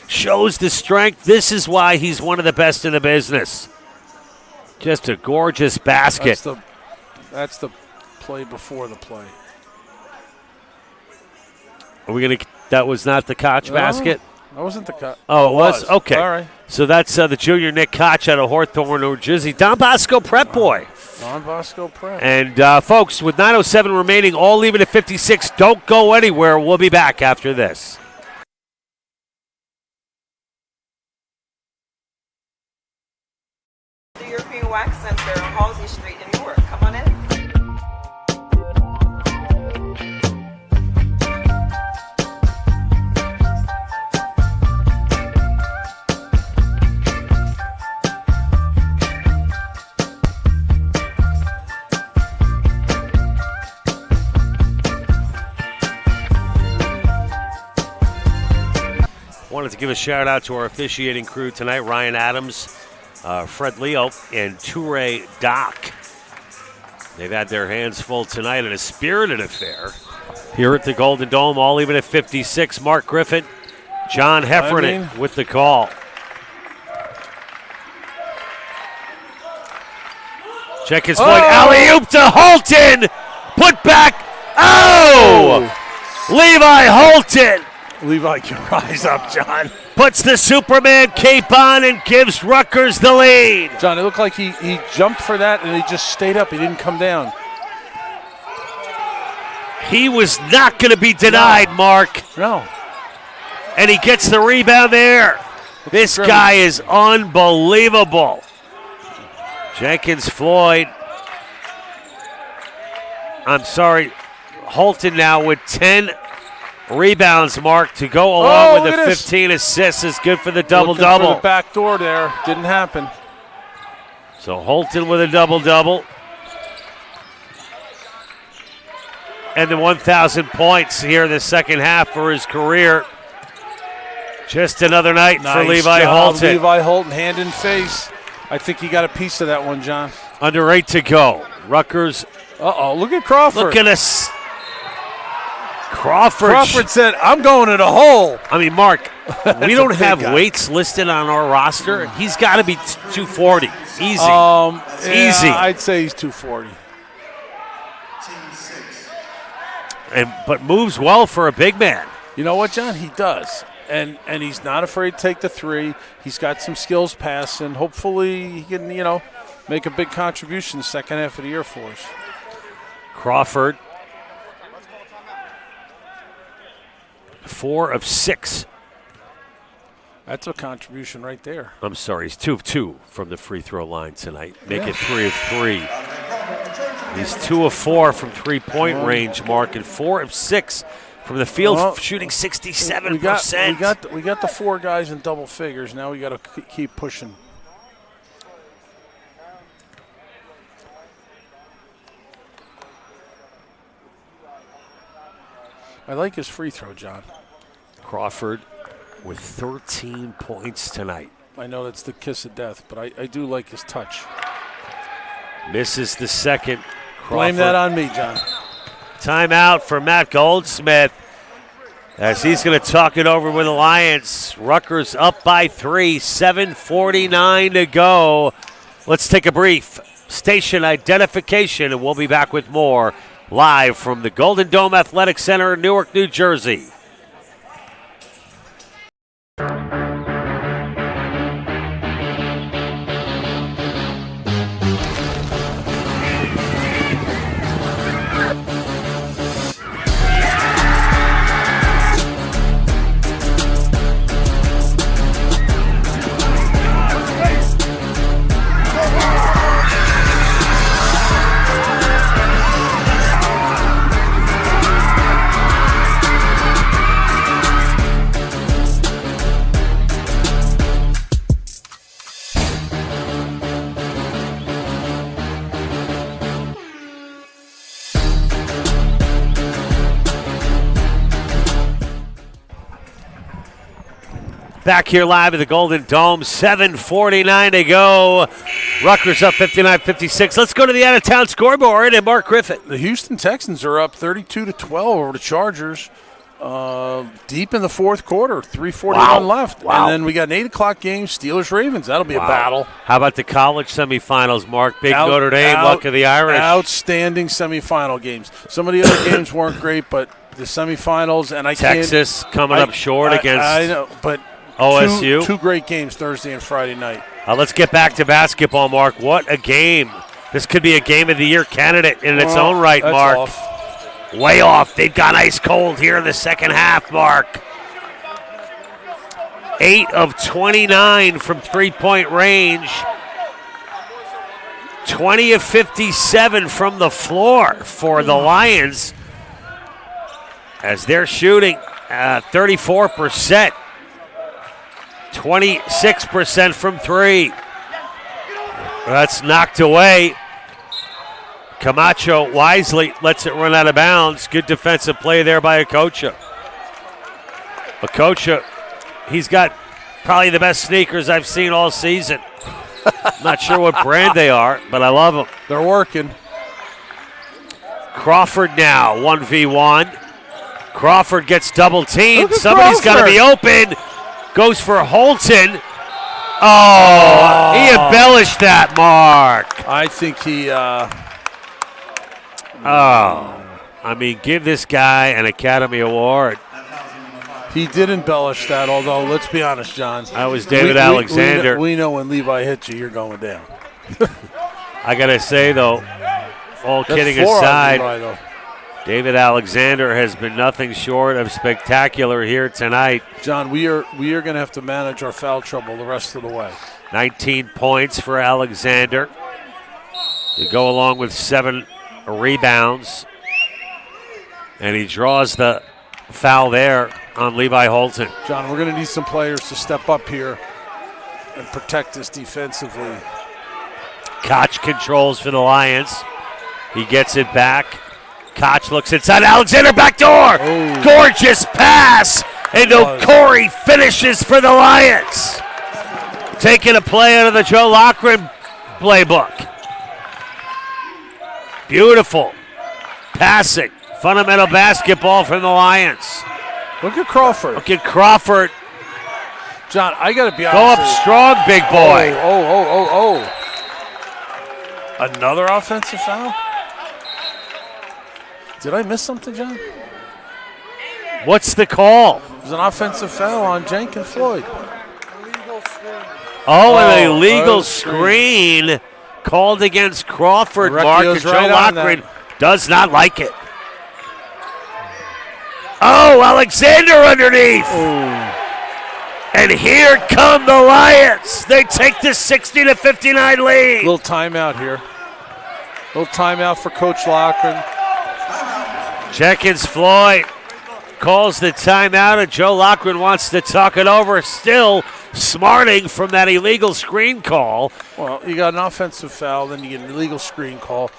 A: shows the strength. This is why he's one of the best in the business. Just a gorgeous basket.
B: That's the play before the play.
A: Are we going to? That was not the Koch basket?
B: That wasn't the Koch.
A: Oh, it was? Okay.
B: All right.
A: So that's the junior Nick Koch out of Hawthorne, New Jersey. Don Bosco Prep Boy.
B: Don Bosco Prep.
A: And, folks, with 9:07 remaining, all leaving at 56. Don't go anywhere. We'll be back after this.
F: The European Wax Center on Halsey Street in Newark. Come on in.
A: Wanted to give a shout out to our officiating crew tonight, Ryan Adams, Fred Leo, and Toure Doc. They've had their hands full tonight in a spirited affair here at the Golden Dome, all even at 56. Mark Griffin, John Heffernan with the call. Jenkins Floyd, alley-oop to Holton! Put back, Levi Holton!
B: Levi can rise up, John.
A: Puts the Superman cape on and gives Rutgers the lead.
B: John, it looked like he jumped for that and he just stayed up. He didn't come down.
A: He was not going to be denied, Mark.
B: No.
A: And he gets the rebound there. This guy is unbelievable. Jenkins Floyd. Holton now with 10 rebounds, Mark, to go along with the 15 assists is good for the double-double.
B: For the back door there. Didn't happen.
A: So Holton with a double-double. And the 1,000 points here in the second half for his career. Just another night for Levi Holton.
B: Levi Holton, hand in face. I think he got a piece of that one, John.
A: Under 8 to go. Rutgers.
B: Look at Crawford.
A: Look at us. Crawford
B: said, I'm going to the hole.
A: I mean, Mark, we don't have weights listed on our roster. He's got to be 240. Easy. Easy.
B: I'd say he's 240.
A: But moves well for a big man.
B: You know what, John? He does. And he's not afraid to take the three. He's got some skills passing. Hopefully he can, make a big contribution the second half of the year for us.
A: Crawford, 4 of 6.
B: That's a contribution right there.
A: I'm sorry, he's 2 of 2 from the free throw line tonight. Make it 3 of 3. He's 2 of 4 from three-point range, Mark, and 4 of 6 from the field, shooting 67%.
B: We got the 4 guys in double figures. Now we got to keep pushing. I like his free throw, John.
A: Crawford with 13 points tonight.
B: I know that's the kiss of death, but I do like his touch.
A: Misses the second. Crawford.
B: Blame that on me, John.
A: Timeout for Matt Goldsmith as he's going to talk it over with the Lions. Rutgers up by 3, 7:49 to go. Let's take a brief station identification, and we'll be back with more live from the Golden Dome Athletic Center in Newark, New Jersey. Back here live at the Golden Dome, 7:49 to go. Rutgers up 59-56. Let's go to the out-of-town scoreboard and Mark Griffin.
B: The Houston Texans are up 32-12 over the Chargers. Deep in the fourth quarter, 3:41 left.
A: Wow.
B: And then we got an 8 o'clock game, Steelers-Ravens. That'll be a battle.
A: How about the college semifinals, Mark? Big Notre Dame, luck of the Irish.
B: Outstanding semifinal games. Some of the other games weren't great, but the semifinals, and
A: Texas coming up short against
B: I know, but
A: OSU.
B: Two great games Thursday and Friday night.
A: Let's get back to basketball, Mark. What a game. This could be a Game of the Year candidate in its own right, Mark.
B: Off.
A: Way off. They've gone ice cold here in the second half, Mark. 8 of 29 from three-point range. 20 of 57 from the floor for the Lions as they're shooting 34%. 26% from 3. That's knocked away. Camacho wisely lets it run out of bounds. Good defensive play there by Okocha. Okocha He's got probably the best sneakers I've seen all season. Not sure what brand they are, but I love them.
B: They're working.
A: Crawford now, 1v1. Crawford gets double teamed.
B: Look at
A: Somebody's got to be open. Goes for Holton. Oh, he embellished that, Mark.
B: I think he.
A: I mean, give this guy an Academy Award.
B: He did embellish that, although, let's be honest, John.
A: That was David Alexander.
B: We know when Levi hits you, you're going down.
A: I got to say, though, all kidding aside, Levi, David Alexander has been nothing short of spectacular here tonight.
B: John, we are going to have to manage our foul trouble the rest of the way.
A: 19 points for Alexander to go along with 7 rebounds. And he draws the foul there on Levi Holton.
B: John, we're going to need some players to step up here and protect us defensively.
A: Koch controls for the Lions. He gets it back. Koch looks inside. Alexander backdoor.
B: Oh.
A: Gorgeous pass. And Okori finishes for the Lions. Taking a play out of the Joe Loughran playbook. Beautiful passing. Fundamental basketball from the Lions.
B: Look at Crawford.
A: Look at Crawford.
B: John, I got to be honest.
A: Go up strong, big boy.
B: Oh. Another offensive foul? Did I miss something, John?
A: What's the call?
B: It was an offensive foul on Jenkins Floyd.
A: An illegal screen called against Crawford. Mark, and Joe Loughran does not like it. Oh, Alexander underneath. And here come the Lions. They take this 60-59 lead.
B: Little timeout here. Little timeout for Coach Loughran.
A: Jenkins Floyd calls the timeout, and Joe Loughran wants to talk it over. Still smarting from that illegal screen call.
B: Well, you got an offensive foul, then you get an illegal screen call.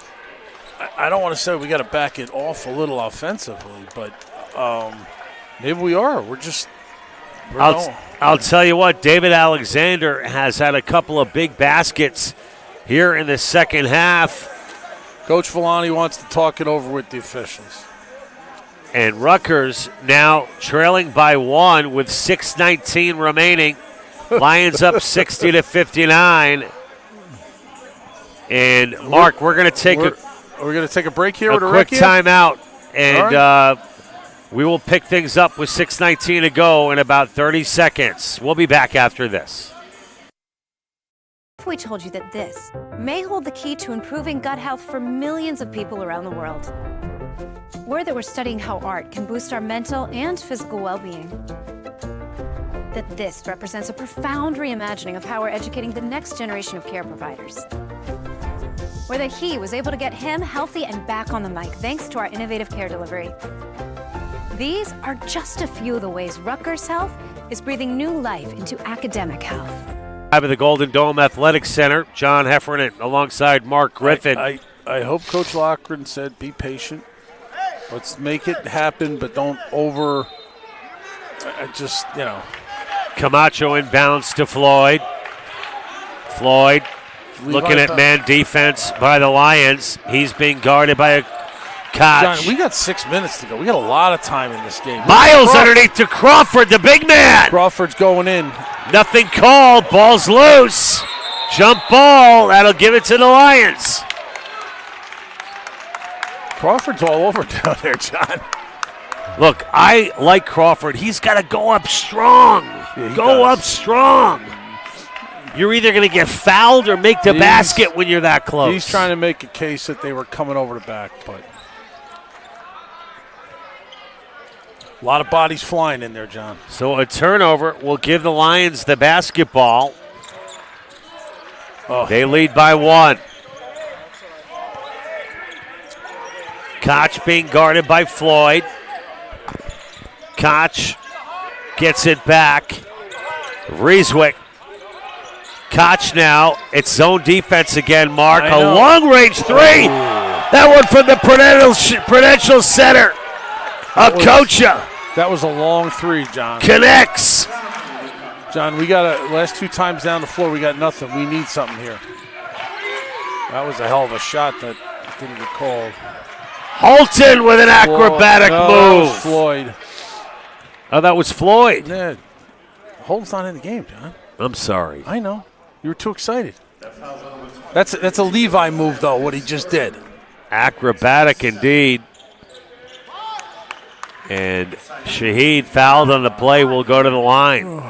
B: I don't want to say we got to back it off a little offensively, but maybe we are.
A: I'll tell you what, David Alexander has had a couple of big baskets here in the second half.
B: Coach Villani wants to talk it over with the officials.
A: And Rutgers now trailing by 1 with 6:19 remaining. Lions up 60-59. And Mark, we're going to take
B: a break here.
A: A quick timeout, and we will pick things up with 6:19 to go in about 30 seconds. We'll be back after this.
D: If we told you that this may hold the key to improving gut health for millions of people around the world, or that we're studying how art can boost our mental and physical well-being, that this represents a profound reimagining of how we're educating the next generation of care providers, or that he was able to get him healthy and back on the mic thanks to our innovative care delivery. These are just a few of the ways Rutgers Health is breathing new life into academic health.
A: At the Golden Dome Athletic Center, John Heffernan alongside Mark Griffin.
B: I hope Coach Loughran said, be patient. Let's make it happen, but don't
A: Camacho inbounds to Floyd. Floyd looking at man defense by the Lions. He's being guarded by a Koch.
B: John, we got 6 minutes to go. We got a lot of time in this game.
A: Miles underneath to Crawford, the big man.
B: Crawford's going in.
A: Nothing called. Ball's loose. Jump ball. That'll give it to the Lions.
B: Crawford's all over down there, John.
A: Look, I like Crawford. He's got to go up strong.
B: Yeah,
A: up strong. You're either going to get fouled or make the basket when you're that close.
B: He's trying to make a case that they were coming over the back, but a lot of bodies flying in there, John.
A: So a turnover will give the Lions the basketball. They lead by 1. Koch being guarded by Floyd. Koch gets it back. Rieswick. Koch now. It's zone defense again, Mark. A long-range 3. That one from the Prudential Center. Okocha.
B: That was a long 3, John.
A: Connects.
B: John, we got last 2 times down the floor, we got nothing. We need something here. That was a hell of a shot that didn't get called.
A: Holton with an acrobatic
B: That
A: move.
B: was Floyd.
A: Oh, that was Floyd.
B: Yeah. Holton's not in the game, John.
A: I'm sorry.
B: I know. You were too excited. That's a Levi move, though, what he just did.
A: Acrobatic indeed. And Shaheed fouled on the play, will go to the line.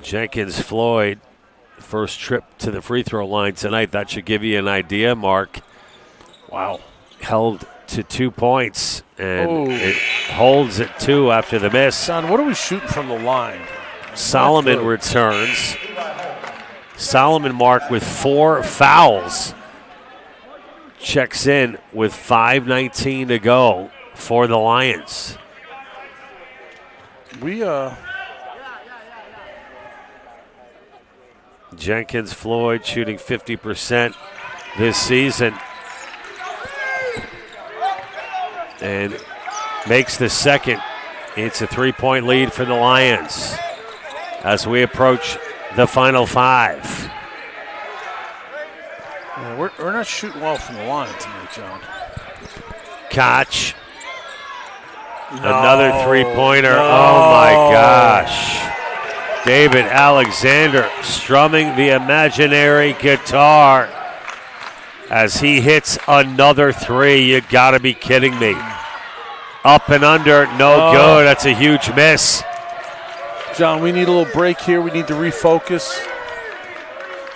A: Jenkins Floyd, first trip to the free throw line tonight. That should give you an idea, Mark.
B: Wow.
A: Held to 2 points, and it holds at 2 after the miss.
B: John, what are we shooting from the line?
A: Solomon returns. Solomon, Mark, with 4 fouls. Checks in with 5:19 to go for the Lions. Jenkins Floyd shooting 50% this season. And makes the second. It's a 3-point lead for the Lions as we approach the final 5.
B: Yeah, we're not shooting well from the line tonight, John.
A: Koch. Another 3-pointer. No. Oh, my gosh. David Alexander strumming the imaginary guitar as he hits another 3. You got to be kidding me. Up and under, no good. That's a huge miss.
B: John, we need a little break here. We need to refocus.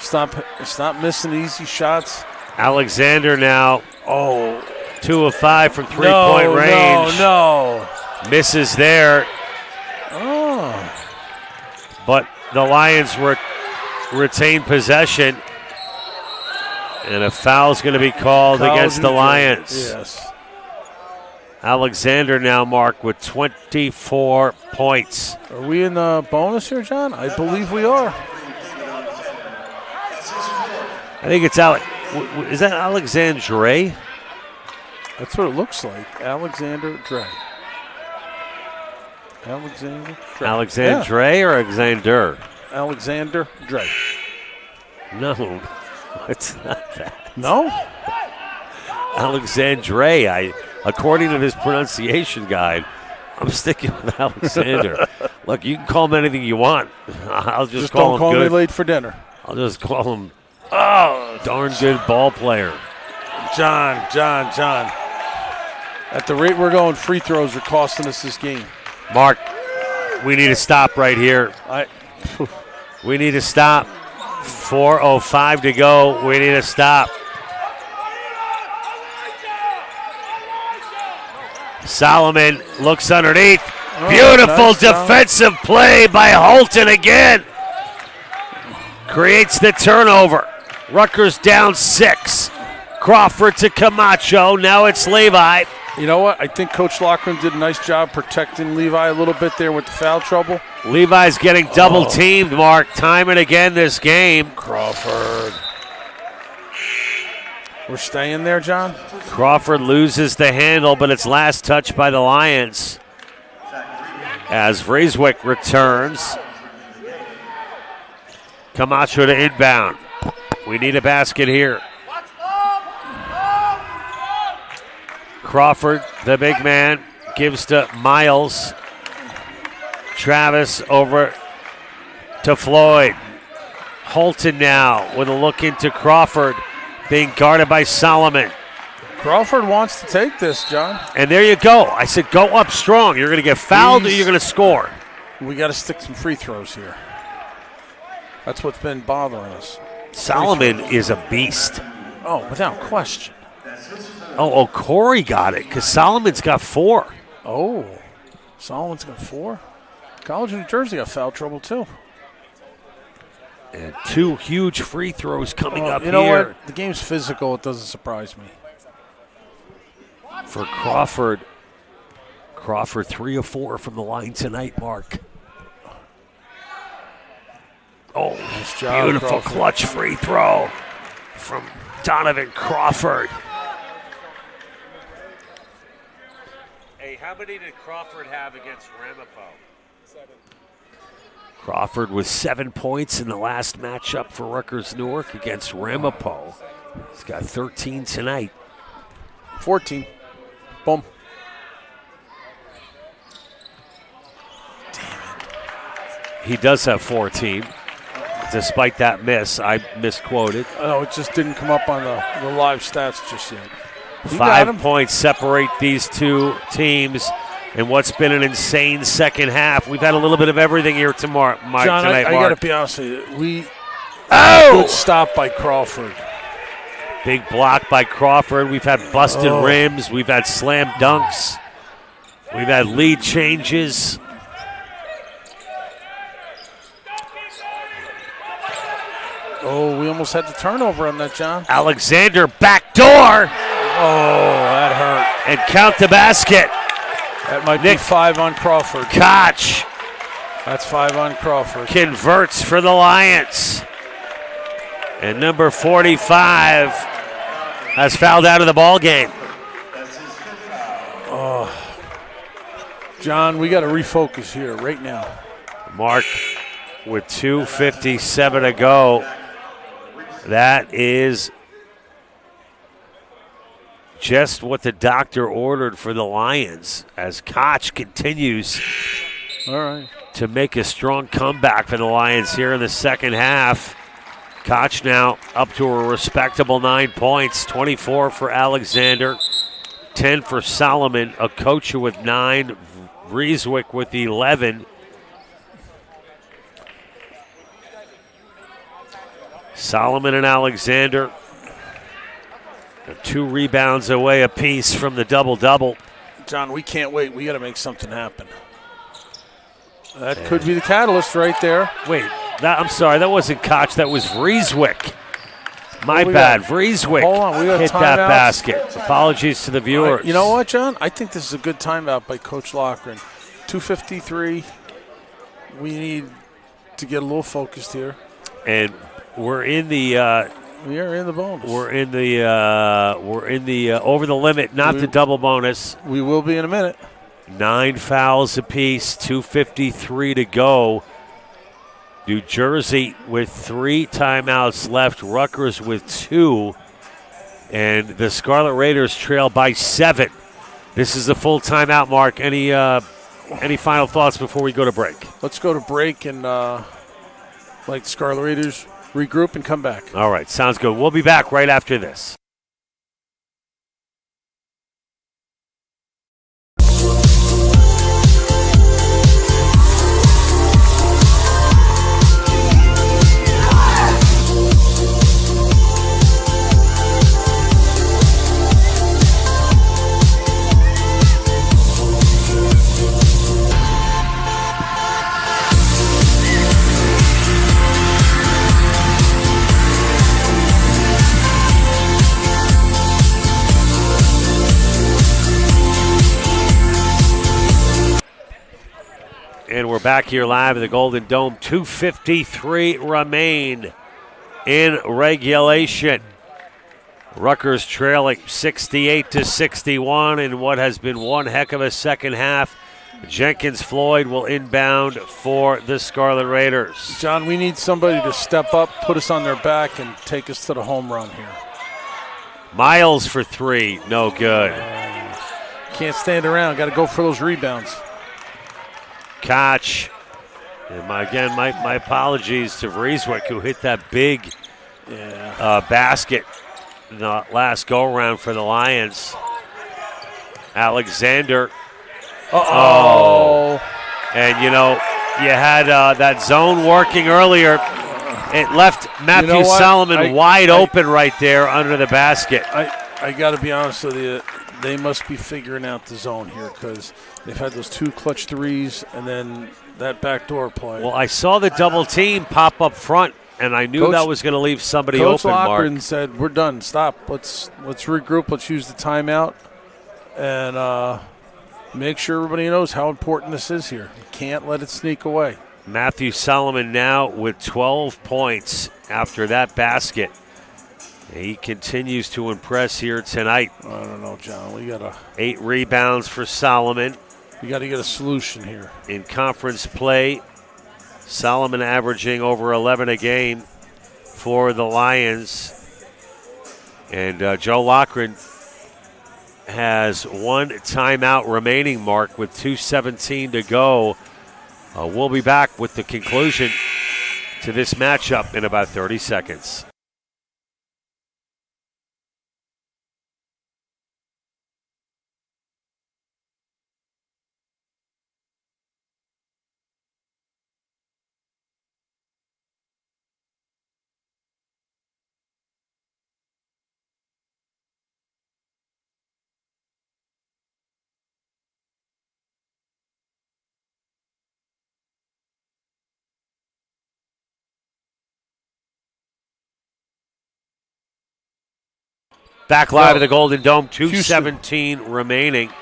B: Stop missing easy shots.
A: Alexander now, 2 of 5 from 3-point range.
B: No.
A: Misses there. But the Lions retain possession. And a foul's going to be called against the Lions.
B: Yes.
A: Alexander now, Mark, with 24 points.
B: Are we in the bonus here, John? I believe we are.
A: I think it's is that Alexandre?
B: That's what it looks like. Alexander Dre.
A: Alexandre or Alexander?
B: Alexander Dre.
A: No, it's not that.
B: No?
A: Alexandre. According to this pronunciation guide, I'm sticking with Alexander. Look, you can call him anything you want. I'll just call
B: don't
A: him
B: call
A: good.
B: me late for dinner.
A: I'll just call him darn good ball player.
B: John. At the rate we're going, free throws are costing us this game.
A: Mark, we need to stop right here. We need to stop. 4:05 to go. We need to stop. Solomon looks underneath. Beautiful
B: nice
A: defensive play by Holton again. Creates the turnover. Rutgers down 6. Crawford to Camacho. Now it's Levi.
B: You know what? I think Coach Loughran did a nice job protecting Levi a little bit there with the foul trouble.
A: Levi's getting double teamed, Mark, time and again this game.
B: Crawford. We're staying there, John?
A: Crawford loses the handle, but it's last touched by the Lions. As Vreeswijk returns. Camacho to inbound. We need a basket here. Crawford, the big man, gives to Miles. Travis over to Floyd. Holton now with a look into Crawford, being guarded by Solomon.
B: Crawford wants to take this, John.
A: And there you go. I said go up strong. You're going to get fouled or you're going to score.
B: We got to stick some free throws here. That's what's been bothering us.
A: Solomon is a beast.
B: Oh, without question.
A: Oh, Corey got it because Solomon's got 4.
B: Oh, Solomon's got 4? College of New Jersey got foul trouble too.
A: And 2 huge free throws coming up
B: you know
A: here.
B: What? The game's physical. It doesn't surprise me.
A: For Crawford. Crawford 3 of 4 from the line tonight, Mark. Oh,
B: nice job,
A: beautiful
B: Crawford.
A: Clutch free throw from Donovan Crawford. how many did Crawford have against Ramapo? 7. Crawford with 7 points in the last matchup for Rutgers Newark against Ramapo. He's got 13 tonight.
B: 14. Boom.
A: He does have 14. Despite that miss, I misquoted.
B: Oh, it just didn't come up on the live stats just yet.
A: 5 points separate these two teams in what's been an insane second half. We've had a little bit of everything here tonight,
B: John,
A: Mark.
B: I got to be honest with you. Good stop by Crawford.
A: Big block by Crawford. We've had busted rims. We've had slam dunks. We've had lead changes.
B: Oh, we almost had the turnover on that, John.
A: Alexander backdoor.
B: Oh, that hurt.
A: And count the basket.
B: That might be 5 on Crawford.
A: Koch.
B: That's 5 on Crawford.
A: Converts for the Lions. And number 45 has fouled out of the ball game.
B: Oh, John, we got to refocus here right now.
A: Mark with 2:57 to go. That is just what the doctor ordered for the Lions as Koch continues to make a strong comeback for the Lions here in the second half. Koch now up to a respectable 9 points, 24 for Alexander, 10 for Solomon, Okocha with 9, Vrieswick with 11. Solomon and Alexander are 2 rebounds away apiece from the double-double.
B: John, we can't wait. We got to make something happen. That could be the catalyst right there.
A: Wait, I'm sorry, that wasn't Koch. That was Vrieswick. My bad. Vrieswick hit that basket. Apologies to the viewers.
B: You know what, John? I think this is a good timeout by Coach Loughran. 2:53. We need to get a little focused here.
A: And we're in the.
B: We are in the bonus.
A: We're in the over the limit, not the double bonus.
B: We will be in a minute.
A: 9 fouls apiece, 2:53 to go. New Jersey with 3 timeouts left, Rutgers with 2, and the Scarlet Raiders trail by 7. This is a full timeout, Mark. Any final thoughts before we go to break?
B: Let's go to break and like the Scarlet Raiders regroup and come back.
A: All right, sounds good. We'll be back right after this. And we're back here live in the Golden Dome. 2:53 remain in regulation. Rutgers trailing 68-61 in what has been one heck of a second half. Jenkins Floyd will inbound for the Scarlet Raiders.
B: John, we need somebody to step up, put us on their back, and take us to the home run here.
A: Miles for 3, no good.
B: Can't stand around. Got to go for those rebounds.
A: Koch. And my apologies to Vrieswick, who hit that big basket in the last go-around for the Lions. Alexander.
B: Uh-oh.
A: And, you had that zone working earlier. It left Matthew Solomon wide open right there under the basket.
B: I got to be honest with you. They must be figuring out the zone here because they've had those 2 clutch threes and then that backdoor play.
A: Well, I saw the double team pop up front, and I knew that was going to leave somebody open, Mark.
B: Coach Loughran said, we're done. Stop. Let's regroup. Let's use the timeout and make sure everybody knows how important this is here. You can't let it sneak away.
A: Matthew Solomon now with 12 points after that basket. He continues to impress here tonight.
B: I don't know, John. We got
A: 8 rebounds for Solomon.
B: We got to get a solution here.
A: In conference play, Solomon averaging over 11 a game for the Lions. And Joe Loughran has one timeout remaining, Mark, with 2:17 to go. We'll be back with the conclusion to this matchup in about 30 seconds. Back live at the Golden Dome, 2:17 remaining.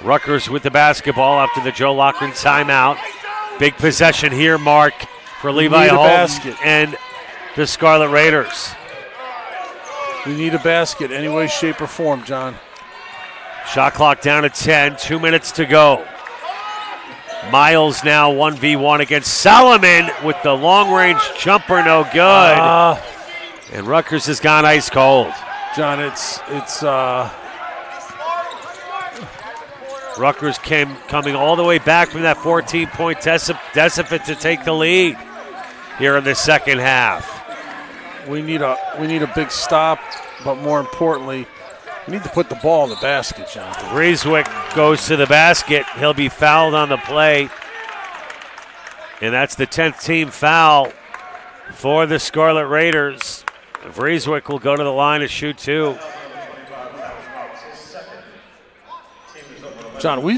A: Rutgers with the basketball after the Joe Loughran timeout. Big possession here, Mark, for Levi Holton and the Scarlet Raiders.
B: We need a basket any way, shape, or form, John.
A: Shot clock down to 10, 2 minutes to go. Miles now 1v1 against Solomon with the long-range jumper, no good. And Rutgers has gone ice cold.
B: John, it's
A: Rutgers coming all the way back from that 14-point deficit to take the lead here in the second half.
B: We need a big stop, but more importantly, we need to put the ball in the basket, John.
A: Vreeswijk goes to the basket. He'll be fouled on the play. And that's the 10th team foul for the Scarlet Raiders. Vreeswijk will go to the line to shoot 2.
B: John, we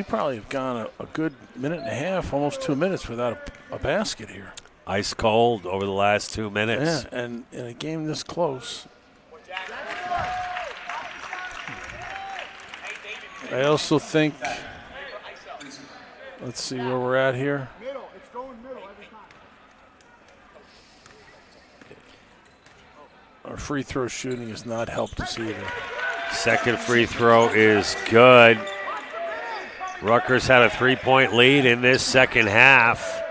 B: probably have gone a good minute and a half, almost 2 minutes without a basket here.
A: Ice cold over the last 2 minutes.
B: Yeah, and in a game this close. I also think, let's see where we're at here. Our free throw shooting has not helped us either.
A: Second free throw is good. Rutgers had a 3-point lead in this second half,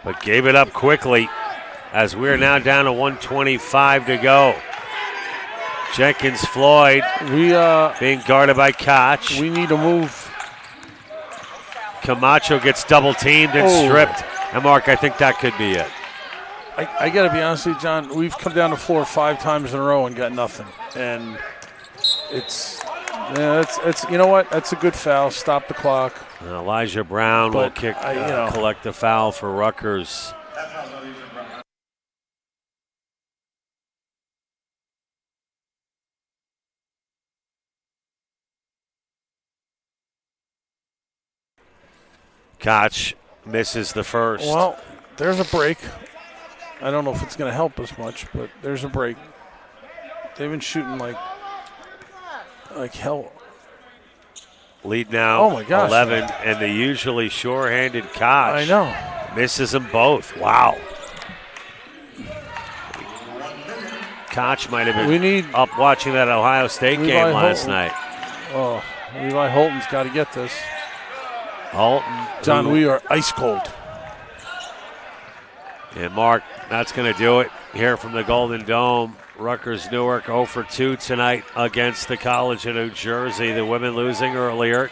A: but gave it up quickly as we're now down to 1:25 to go. Jenkins Floyd being guarded by Koch.
B: We need to move.
A: Camacho gets double teamed and stripped. And Mark, I think that could be it.
B: I got to be honest with you, John. We've come down the floor 5 times in a row and got nothing. And it's you know what? That's a good foul. Stop the clock.
A: And Elijah Brown will collect the foul for Rutgers. Koch misses the first.
B: Well, there's a break. I don't know if it's going to help us much, but there's a break. They've been shooting like hell.
A: Lead now,
B: oh my gosh,
A: 11, and the usually sure-handed Koch.
B: I know.
A: Misses them both. Wow. Koch might have been up watching that Ohio State game last night.
B: Oh, Levi Holton's got to get this.
A: Holton.
B: John, we are ice cold.
A: And Mark, that's going to do it here from the Golden Dome. Rutgers Newark 0 for 2 tonight against the College of New Jersey. The women losing earlier.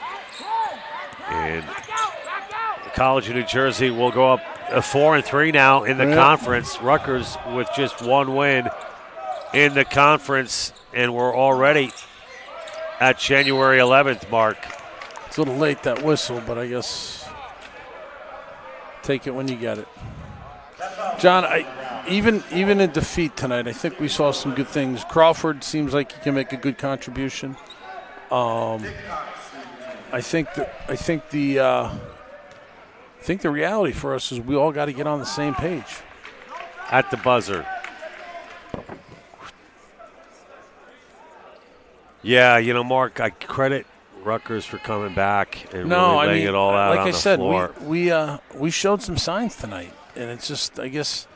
A: And the College of New Jersey will go up 4-3 now in the conference. Rutgers with just 1 win in the conference. And we're already at January 11th, Mark.
B: It's a little late, that whistle, but I guess take it when you get it. John, even in defeat tonight, I think we saw some good things. Crawford seems like he can make a good contribution. I think the reality for us is we all got to get on the same page.
A: At the buzzer. Yeah, Mark, I credit Rutgers for coming back and really laying it all out on the floor.
B: We showed some signs tonight. And it's just, I guess,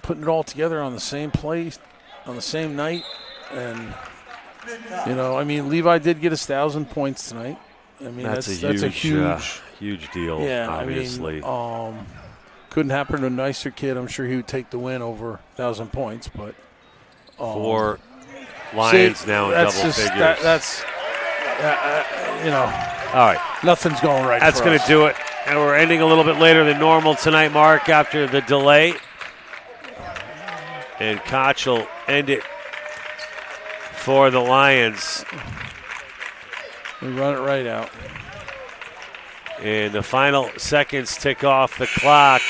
B: putting it all together on the same place, on the same night. And, Levi did get us 1,000 points tonight. I mean, that's a
A: huge deal,
B: yeah,
A: obviously.
B: Couldn't happen to a nicer kid. I'm sure he would take the win over 1,000 points. But
A: 4 Lions now in double figures. All right.
B: Nothing's going right.
A: That's going to do it. And we're ending a little bit later than normal tonight, Mark, after the delay. And Koch will end it for the Lions.
B: We run it right out.
A: And the final seconds tick off the clock.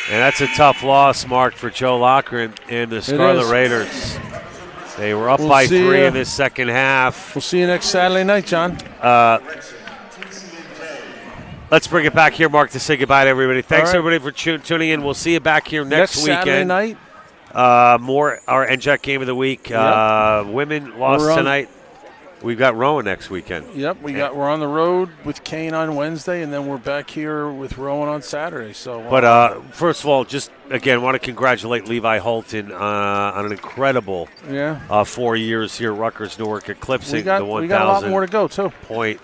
A: And that's a tough loss, Mark, for Joe Locker and the Scarlet Raiders. They were up by 3 in this second half.
B: We'll see you next Saturday night, John.
A: Let's bring it back here, Mark, to say goodbye to everybody. Thanks, everybody, for tuning in. We'll see you back here next weekend.
B: Saturday night.
A: More our NJAC game of the week. Yep. Women lost tonight. We've got Rowan next weekend.
B: Yep, we're on the road with Kane on Wednesday, and then we're back here with Rowan on Saturday. So,
A: but first of all, just again, want to congratulate Levi Holton on an incredible 4 years here, Rutgers Newark, eclipsing the 1,000.
B: We got a lot more to go too.
A: Point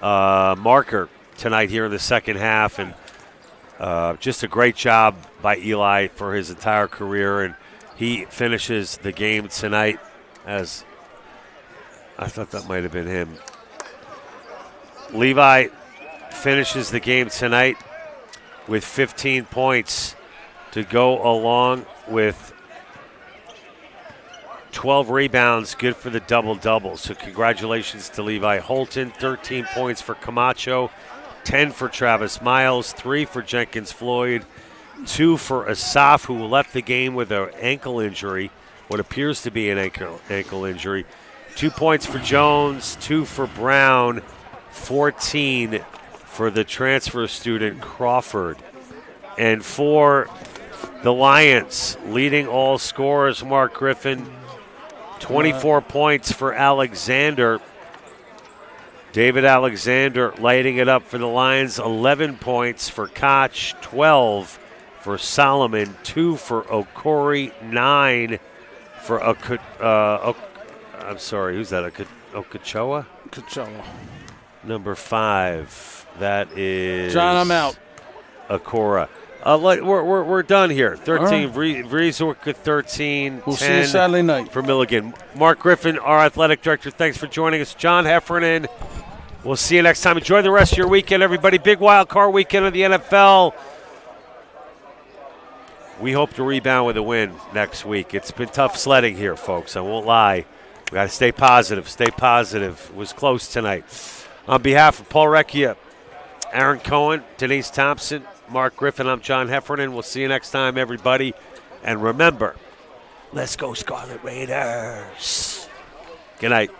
A: marker tonight here in the second half, and just a great job by Eli for his entire career, and he finishes the game tonight as. I thought that might have been him. Levi finishes the game tonight with 15 points to go along with 12 rebounds, good for the double-double. So congratulations to Levi Holton. 13 points for Camacho, 10 for Travis Miles, 3 for Jenkins Floyd, 2 for Asaf, who left the game with an ankle injury, what appears to be an ankle injury. 2 points for Jones, 2 for Brown, 14 for the transfer student Crawford. And for the Lions, leading all scorers, Mark Griffin, 24 points for Alexander. David Alexander lighting it up for the Lions, 11 points for Koch, 12 for Solomon, 2 for Okori, 9 for I'm sorry, who's that? Okochoa?
B: Okochoa.
A: Number 5. That is.
B: John, I'm out.
A: Akora. We're done here. 13. Vreeswijk at 13.
B: We'll see you Saturday night.
A: For Milligan. Mark Griffin, our athletic director, thanks for joining us. John Heffernan. We'll see you next time. Enjoy the rest of your weekend, everybody. Big wild card weekend of the NFL. We hope to rebound with a win next week. It's been tough sledding here, folks. I won't lie. We got to stay positive. Stay positive. It was close tonight. On behalf of Paul Recchia, Aaron Cohen, Denise Thompson, Mark Griffin, I'm John Heffernan. We'll see you next time, everybody. And remember, let's go Scarlet Raiders. Good night.